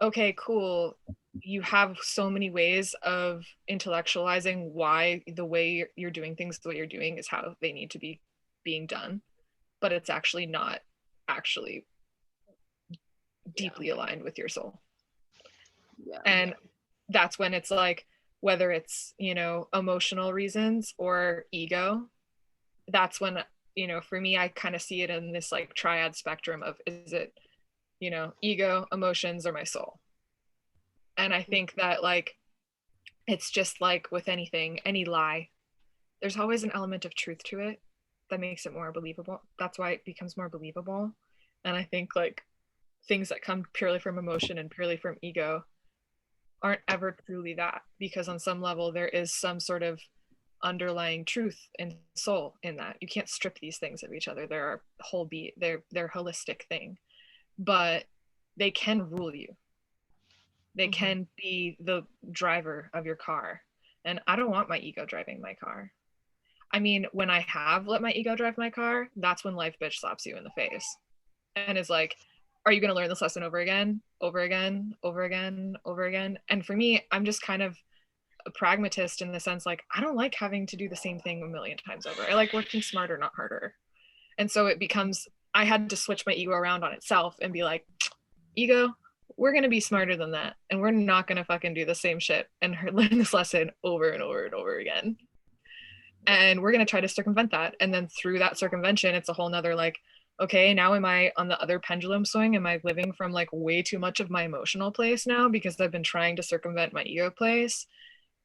okay, cool. You have so many ways of intellectualizing why the way you're doing things the way you're doing is how they need to be being done, but it's actually not actually deeply aligned with your soul. Yeah. And that's when it's like, whether it's, emotional reasons or ego, that's when, for me, I kind of see it in this like triad spectrum of, is it, ego, emotions, or my soul? And I think that like, it's just like with anything, any lie, there's always an element of truth to it that makes it more believable. That's why it becomes more believable. And I think like things that come purely from emotion and purely from ego aren't ever truly that, because on some level there is some sort of underlying truth and soul in that. You can't strip these things of each other. They're a whole they're holistic thing, but they can rule you. They can be the driver of your car. And I don't want my ego driving my car. I mean, when I have let my ego drive my car, that's when life bitch slaps you in the face and is like, are you going to learn this lesson over again, over again, over again, over again? And for me, I'm just kind of a pragmatist in the sense like, I don't like having to do the same thing a million times over. I like working smarter, not harder. And so it becomes, I had to switch my ego around on itself and be like, ego, we're going to be smarter than that. And we're not going to fucking do the same shit and learn this lesson over and over and over again. And we're going to try to circumvent that. And then through that circumvention, it's a whole nother like, okay, now am I on the other pendulum swing? Am I living from like way too much of my emotional place now because I've been trying to circumvent my ego place?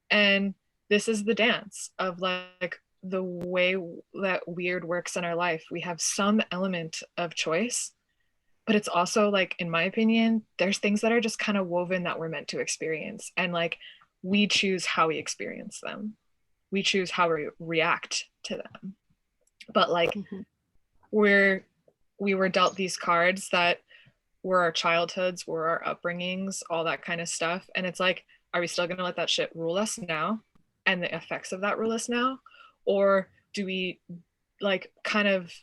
And this is the dance of like the way that weird works in our life. We have some element of choice, but it's also like, in my opinion, there's things that are just kind of woven that we're meant to experience. And like, we choose how we experience them. we choose how we react to them. But like Mhm. we were dealt these cards that were our childhoods, were our upbringings, all that kind of stuff. And it's like, are we still going to let that shit rule us now and the effects of that rule us now? Or do we like kind of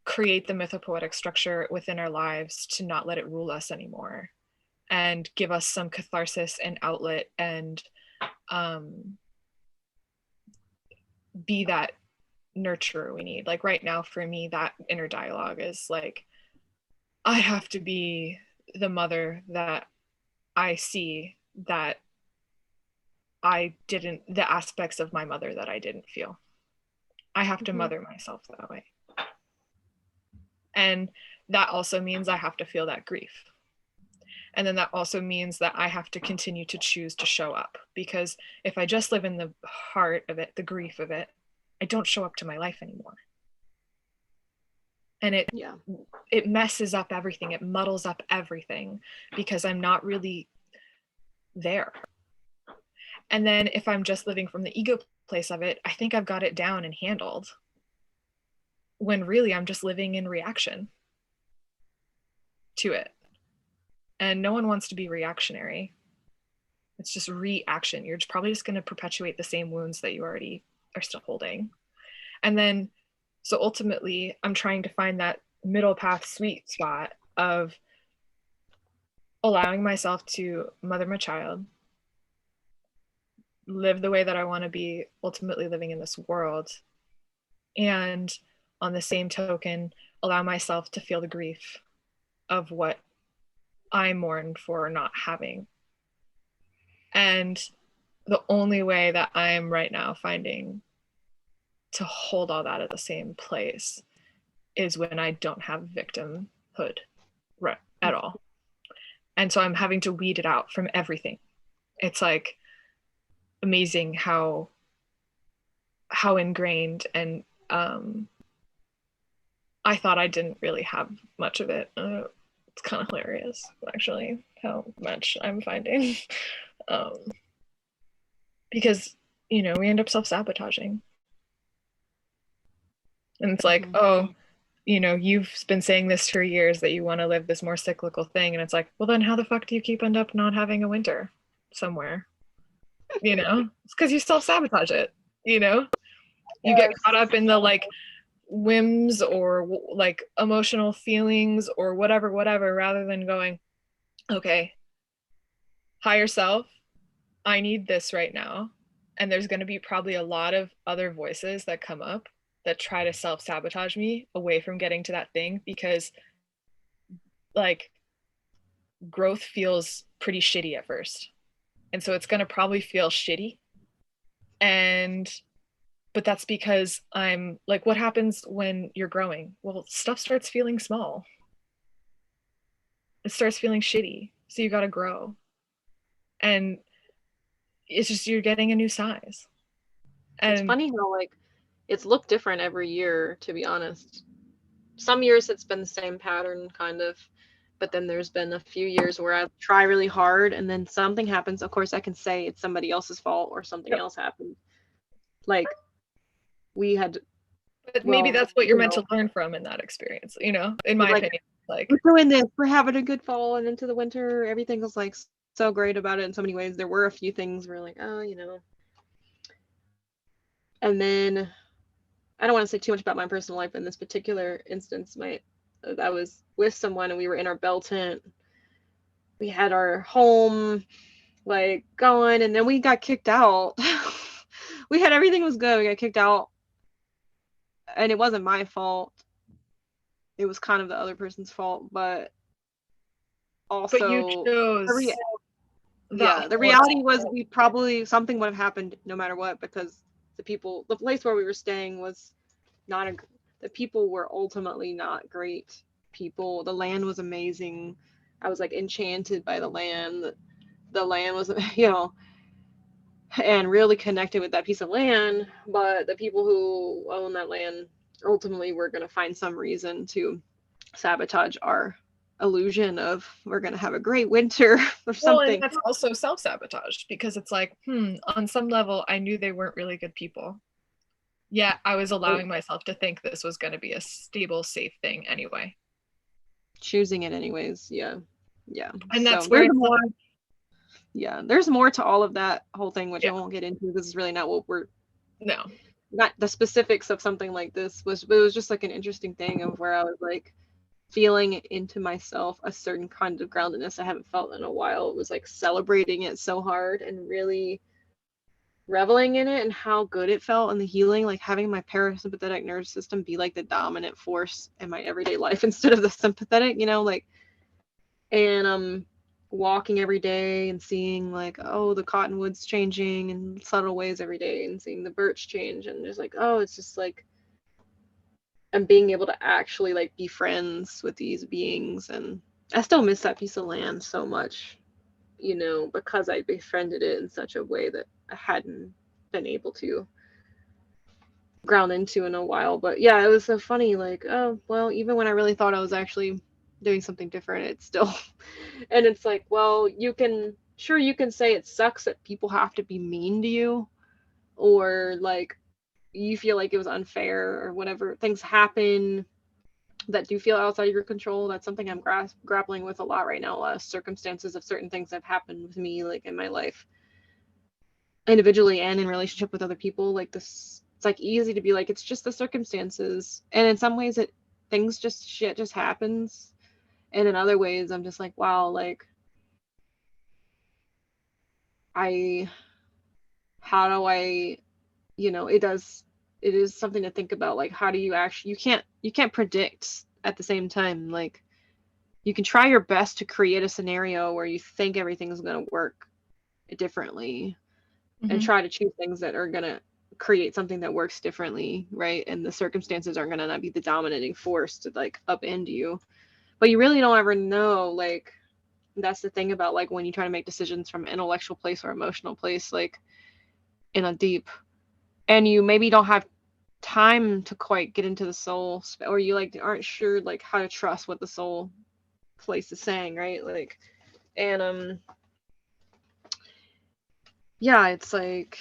create the mythopoetic structure within our lives to not let it rule us anymore and give us some catharsis and outlet and be that nurturer we need? Like right now for me, that inner dialogue is like, I have to be the mother that I see that I didn't, the aspects of my mother that I didn't feel. I have to mother myself that way. And that also means I have to feel that grief. And then that also means that I have to continue to choose to show up, because if I just live in the heart of it, the grief of it, I don't show up to my life anymore. And it messes up everything. It muddles up everything because I'm not really there. And then if I'm just living from the ego place of it, I think I've got it down and handled, when really I'm just living in reaction to it. And no one wants to be reactionary. It's just reaction. You're probably just going to perpetuate the same wounds that you already are still holding. And then, so ultimately, I'm trying to find that middle path sweet spot of allowing myself to mother my child, live the way that I want to be ultimately living in this world, and on the same token, allow myself to feel the grief of what I mourn for not having. And the only way that I am right now finding to hold all that at the same place is when I don't have victimhood at all. And so I'm having to weed it out from everything. It's like amazing how ingrained, and I thought I didn't really have much of it. It's kind of hilarious, actually, how much I'm finding. Because, you know, we end up self-sabotaging. And it's like, oh, you know, you've been saying this for years that you want to live this more cyclical thing. And it's like, well, then how the fuck do you keep end up not having a winter somewhere? You know, it's because you self-sabotage it, you know? You get caught up in the like whims or like emotional feelings or whatever, rather than going, okay, higher self, I need this right now. And there's going to be probably a lot of other voices that come up that try to self-sabotage me away from getting to that thing, because like growth feels pretty shitty at first. And so it's going to probably feel shitty. But that's because I'm like, what happens when you're growing? Well, stuff starts feeling small. It starts feeling shitty. So you got to grow. And it's just, you're getting a new size. And it's funny how like it's looked different every year, to be honest. Some years it's been the same pattern kind of, but then there's been a few years where I try really hard and then something happens. Of course I can say it's somebody else's fault or something else happened. Like we had, but maybe that's what you're meant to learn from in that experience, you know, in my opinion. Like, we're doing this, we're having a good fall and into the winter, everything was like so great about it in so many ways. There were a few things where like, oh, you know. And then I don't want to say too much about my personal life in this particular instance. I was with someone and we were in our bell tent. We had our home like going, and then we got kicked out. We had everything was good. We got kicked out, and it wasn't my fault. It was kind of the other person's fault, but also but you chose. The reality was we probably something would have happened no matter what, because the place where we were staying was not the people were ultimately not great people. The land was amazing. I was like enchanted by the land. The land was, you know, and really connected with that piece of land. But the people who own that land ultimately were going to find some reason to sabotage our illusion of we're gonna have a great winter or Well, something. and that's also self-sabotage, because it's like, on some level, I knew they weren't really good people. Yeah, I was allowing myself to think this was going to be a stable, safe thing anyway. Choosing it anyways. Yeah. And So that's where there's it's more. like, Yeah, there's more to all of that whole thing, which Yeah. I won't get into. This is really not what we're. no. Not the specifics of something like this but it was just like an interesting thing of where I was like feeling into myself a certain kind of groundedness I haven't felt in a while. It was like celebrating it so hard and really reveling in it and how good it felt and the healing, like having my parasympathetic nervous system be like the dominant force in my everyday life instead of the sympathetic, like, and walking every day and seeing like, oh, the cottonwoods changing in subtle ways every day and seeing the birch change and just like, oh, it's just like and being able to actually like be friends with these beings. And I still miss that piece of land so much, because I befriended it in such a way that I hadn't been able to ground into in a while. But yeah, it was so funny, like, oh well, even when I really thought I was actually doing something different, it's still and it's like, well, you can say it sucks that people have to be mean to you, or like you feel like it was unfair or whatever. Things happen that do feel outside of your control. That's something I'm grappling with a lot right now. A lot of circumstances of certain things that have happened with me, like in my life, individually and in relationship with other people. Like this, it's like easy to be like, it's just the circumstances, and in some ways, shit just happens, and in other ways, I'm just like, wow, like how do I, it is something to think about. Like, how do you actually, you can't predict at the same time. Like, you can try your best to create a scenario where you think everything's going to work differently and try to choose things that are going to create something that works differently, right? And the circumstances aren't going to not be the dominating force to like upend you. But you really don't ever know. Like, that's the thing about like when you try to make decisions from intellectual place or emotional place, like in a deep, and you maybe don't have time to quite get into the soul, or you like aren't sure like how to trust what the soul place is saying, right? Like, and yeah, it's like,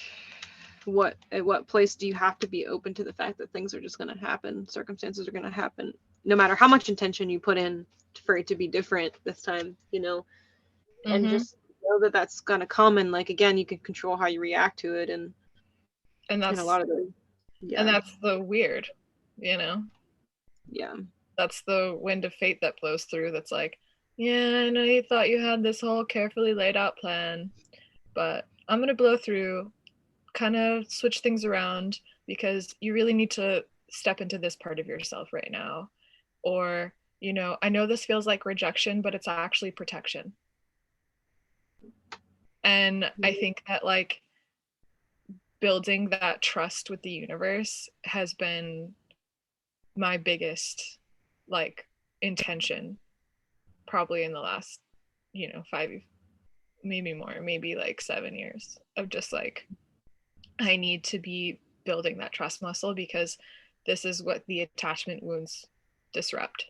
at what place do you have to be open to the fact that things are just going to happen, circumstances are going to happen, no matter how much intention you put in for it to be different this time, and just know that that's going to come, and like again, you can control how you react to it, and that's a lot of the and that's the weird, yeah, that's the wind of fate that blows through. That's like, yeah, I know you thought you had this whole carefully laid out plan, but I'm gonna blow through, kind of switch things around, because you really need to step into this part of yourself right now. Or, I know this feels like rejection, but it's actually protection. And I think that like building that trust with the universe has been my biggest like intention, probably in the last 5, maybe more, maybe like 7 years, of just like, I need to be building that trust muscle, because this is what the attachment wounds disrupt,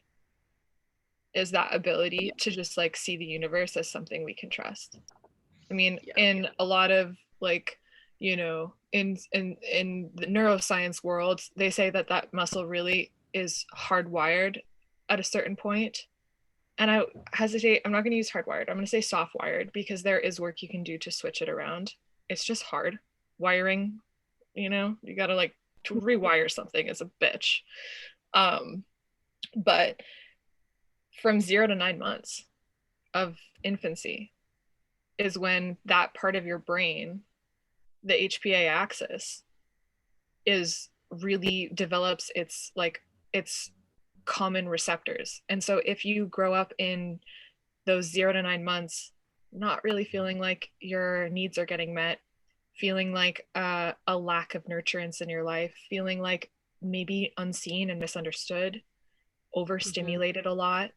is that ability to just like see the universe as something we can trust. I mean, in a lot of like, in the neuroscience world, they say that muscle really is hardwired at a certain point. And I hesitate, I'm not going to use hardwired, I'm going to say soft wired, because there is work you can do to switch it around. It's just hard wiring, you got to like, to rewire something is a bitch. But from 0 to 9 months of infancy is when that part of your brain, the HPA axis, is really develops its common receptors. And so if you grow up in those 0 to 9 months not really feeling like your needs are getting met, feeling like a lack of nurturance in your life, feeling like maybe unseen and misunderstood, overstimulated a lot,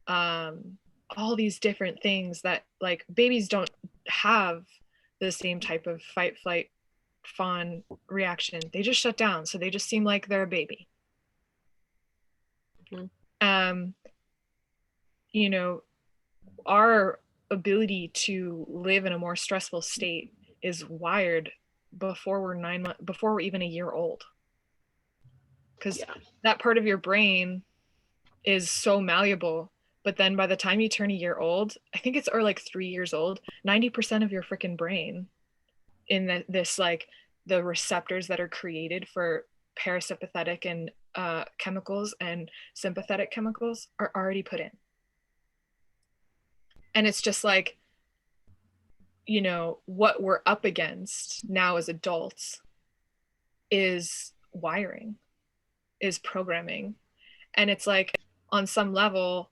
all these different things that like babies don't have the same type of fight, flight, fawn reaction. They just shut down. So they just seem like they're a baby. you know, our ability to live in a more stressful state is wired before we're 9 months, before we're even a year old. Because that part of your brain is so malleable. But then by the time you turn a year old, I think it's, or like 3 years old, 90% of your freaking brain in this, like the receptors that are created for parasympathetic and chemicals and sympathetic chemicals are already put in. And it's just like, you know, what we're up against now as adults is wiring, is programming. And it's like, on some level,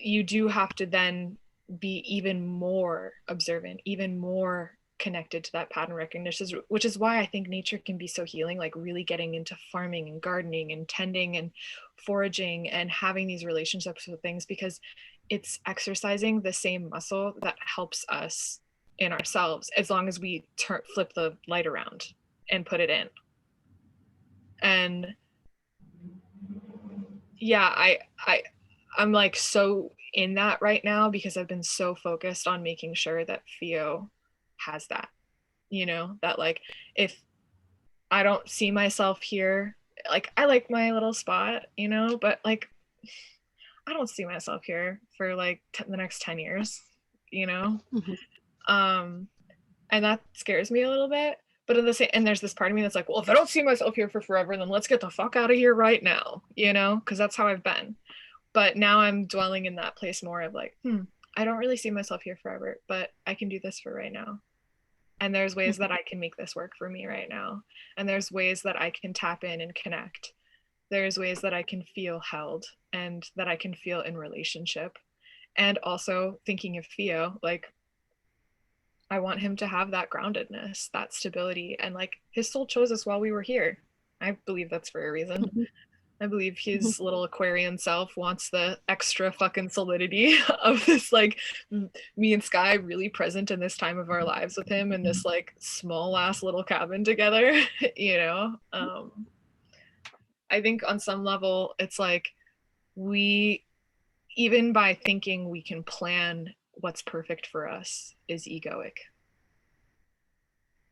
you do have to then be even more observant, even more connected to that pattern recognition, which is why I think nature can be so healing, like really getting into farming and gardening and tending and foraging and having these relationships with things, because it's exercising the same muscle that helps us in ourselves, as long as we flip the light around and put it in. And yeah, I'm like so in that right now, because I've been so focused on making sure that Theo has that, you know, that like, if I don't see myself here, like I like my little spot, you know, but like I don't see myself here for like the next 10 years, you know. And that scares me a little bit. But in the same, and there's this part of me that's like, well, if I don't see myself here for forever, then let's get the fuck out of here right now, you know, because that's how I've been. But now I'm dwelling in that place more of like, I don't really see myself here forever, but I can do this for right now. And there's ways that I can make this work for me right now. And there's ways that I can tap in and connect. There's ways that I can feel held and that I can feel in relationship. And also thinking of Theo, like, I want him to have that groundedness, that stability. And like, his soul chose us while we were here. I believe that's for a reason. I believe his little Aquarian self wants the extra fucking solidity of this, like, me and Sky really present in this time of our lives with him in this like small ass little cabin together, you know. I think on some level it's like, we, even by thinking we can plan what's perfect for us, is egoic.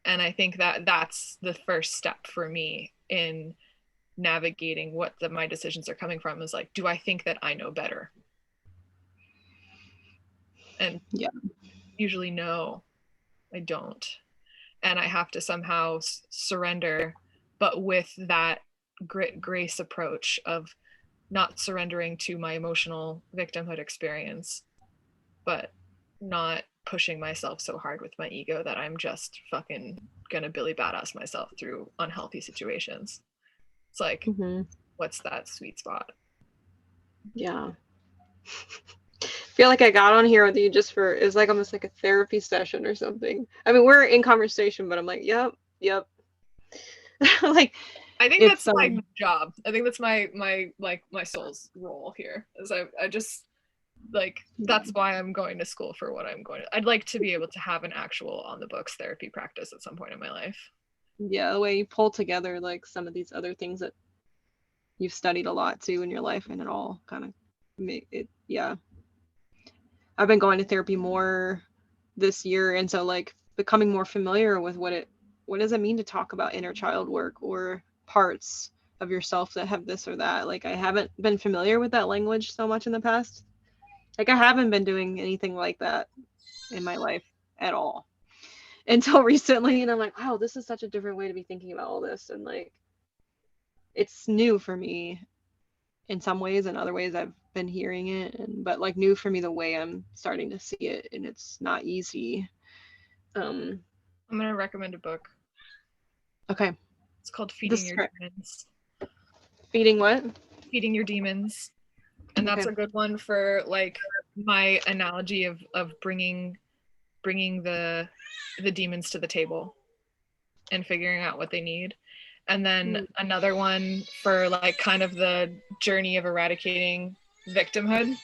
And I think that that's the first step for me in navigating what my decisions are coming from, is like, do I think that I know better? And usually no, I don't. And I have to somehow surrender, but with that grit grace approach of not surrendering to my emotional victimhood experience, but not pushing myself so hard with my ego that I'm just fucking gonna Billy Badass myself through unhealthy situations. It's like, what's that sweet spot? Yeah. I feel like I got on here with you just for, it's like almost like a therapy session or something. I mean, we're in conversation, but I'm like, yep. Like, I think that's my job. I think that's my soul's role here. Is I just like, that's why I'm going to school for what I'm going to. I'd like to be able to have an actual on the books therapy practice at some point in my life. Yeah, the way you pull together like some of these other things that you've studied a lot too in your life, and it all kind of make it. Yeah, I've been going to therapy more this year, and so like becoming more familiar with what does it mean to talk about inner child work or parts of yourself that have this or that. Like, I haven't been familiar with that language so much in the past. Like, I haven't been doing anything like that in my life at all until recently, and I'm like, wow, this is such a different way to be thinking about all this, and like, it's new for me in some ways, and other ways I've been hearing it, but like new for me the way I'm starting to see it, and it's not easy. I'm gonna recommend a book. Okay. It's called Feeding Your Demons. Feeding what? Feeding Your Demons. And that's a good one for like my analogy of bringing the demons to the table and figuring out what they need. And then another one for like kind of the journey of eradicating victimhood.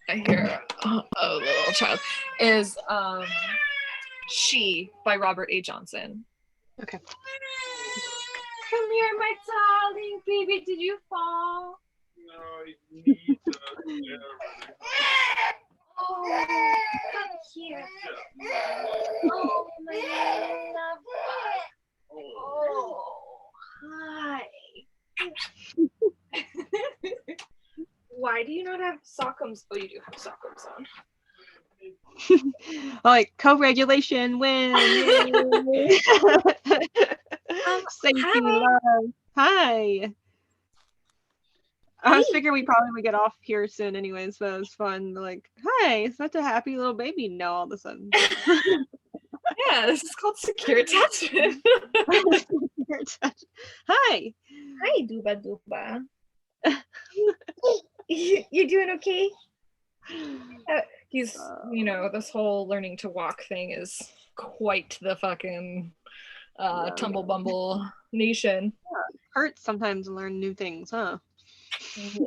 I hear a little child is She by Robert A. Johnson. Okay. Come here, my darling baby. Did you fall? Oh, come here. Oh, my love. Oh, hi. Why do you not have sockums? Oh, you do have sockums on. Like co-regulation win. Yay. Safety hi. love. Hi. I was Hey. figuring we probably would get off here soon anyways, but it was fun. Like, hi, such a happy little baby now all of a sudden. Yeah, this is called secure attachment. Hi. Hi, Duba Duba. You're doing okay? He's, you know, this whole learning to walk thing is quite the fucking tumble bumble nation. Hurts sometimes to learn new things, huh? Yes.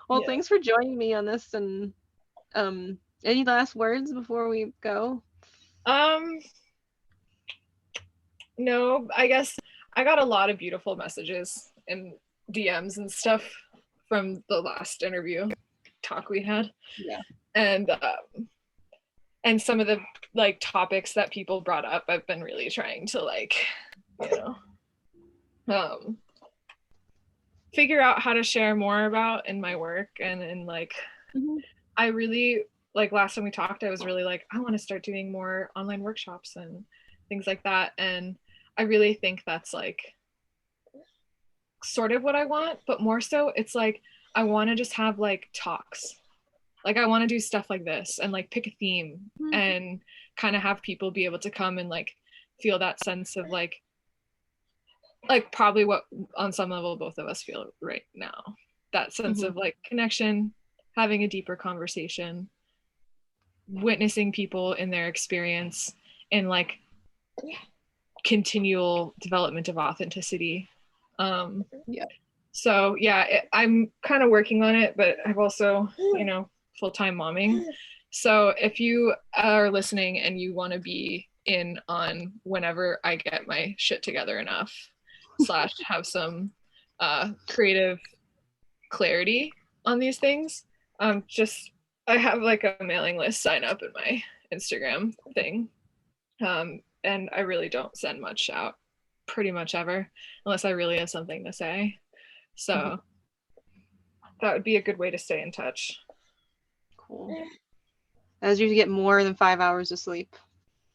Well, Yeah. thanks for joining me on this. And any last words before we go? No, I guess I got a lot of beautiful messages and DMs and stuff from the last interview talk we had. Yeah. And some of the like topics that people brought up, I've been really trying to like, you know, figure out how to share more about in my work. And like, I really, like last time we talked, I was really like, I want to start doing more online workshops and things like that. And I really think that's like sort of what I want, but more so it's like, I want to just have like talks. Like I want to do stuff like this and like pick a theme and kind of have people be able to come and like feel that sense of like probably what on some level both of us feel right now. That sense of like connection, having a deeper conversation, witnessing people in their experience, and like continual development of authenticity. So yeah, I'm kind of working on it, but I've also, you know, full-time momming. So if you are listening and you want to be in on whenever I get my shit together enough / have some creative clarity on these things, just I have like a mailing list sign up in my Instagram thing, and I really don't send much out pretty much ever unless I really have something to say. So that would be a good way to stay in touch. Cool. As you get more than 5 hours of sleep,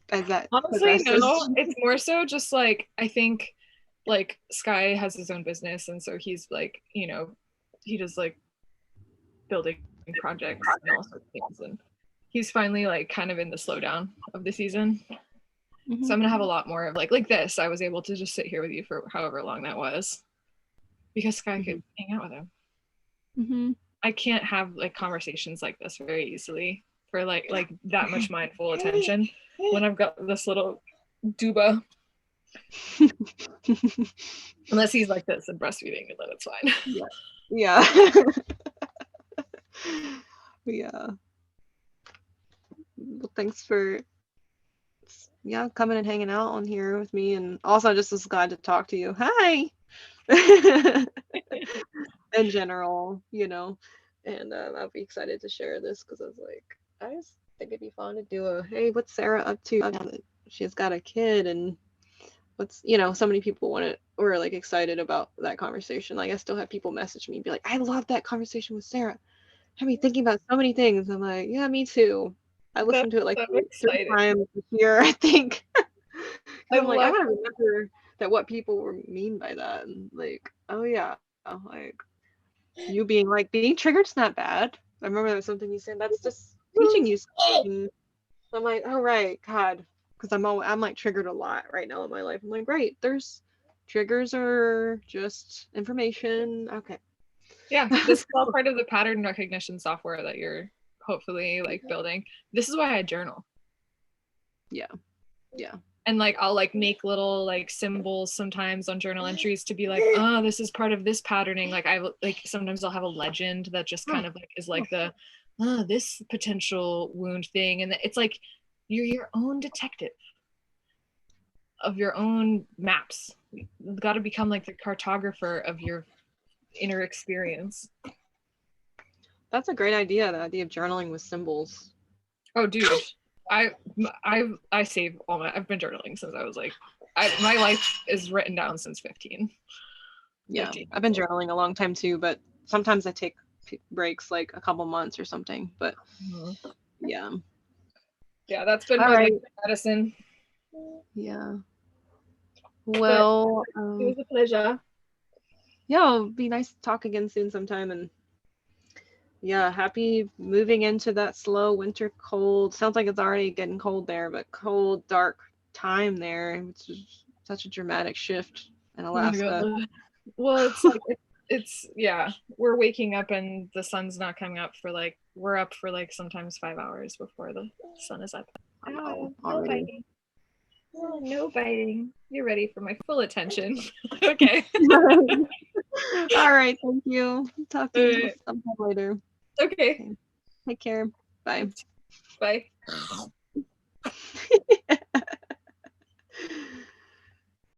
as that honestly progresses. No, it's more so just like I think like Sky has his own business, and so he's like, you know, he does like building projects and all sorts of things, and he's finally like kind of in the slowdown of the season. So I'm gonna have a lot more of like this. I was able to just sit here with you for however long that was because Sky could hang out with him. I can't have like conversations like this very easily for like that much mindful attention when I've got this little Duba. Unless he's like this and breastfeeding, and then it's fine. Yeah. Yeah. Well, thanks for coming and hanging out on here with me, and also just was glad to talk to you. Hi. In general, you know, and I'll be excited to share this because I was like, I just think it'd be fun to do a hey, what's Sarah up to now that she's got a kid, and what's, you know, so many people want it or like excited about that conversation. Like I still have people message me and be like, I love that conversation with Sarah. Had me thinking about so many things. I'm like, yeah, me too. I listened to it like so 3 times this year, I think. I'm like, I love gotta remember that what people were mean by that, and like, oh yeah, like you being triggered's not bad. I remember there was something you said that's just teaching you something. I'm like, oh right, God, because I'm like triggered a lot right now in my life. I'm like, great, there's triggers are just information. Okay. Yeah, this is all part of the pattern recognition software that you're hopefully like building. This is why I journal. Yeah. And like I'll like make little like symbols sometimes on journal entries to be like, oh, this is part of this patterning. Like I like sometimes I'll have a legend that just kind of like is like the this potential wound thing, and it's like you're your own detective of your own maps. You've got to become like the cartographer of your inner experience. That's a great idea, the idea of journaling with symbols. Oh, dude, I save all my. I've been journaling since I was like, my life is written down since 15. Yeah, 15. I've been journaling a long time too, but sometimes I take breaks, like a couple months or something. But yeah, that's been all my right. medicine. Yeah. Well, It was a pleasure. yeah, it'll be nice to talk again soon sometime. And yeah, happy moving into that slow winter cold. Sounds like it's already getting cold there, but cold, dark time there. It's just such a dramatic shift in Oh my Alaska. God. Well, it's like it's we're waking up and the sun's not coming up for like we're up for like sometimes 5 hours before the sun is up. Oh, no already. biting. Oh, no biting. You're ready for my full attention. Okay. All right, thank you. Talk to you sometime later. Okay. Take care. Bye. Bye.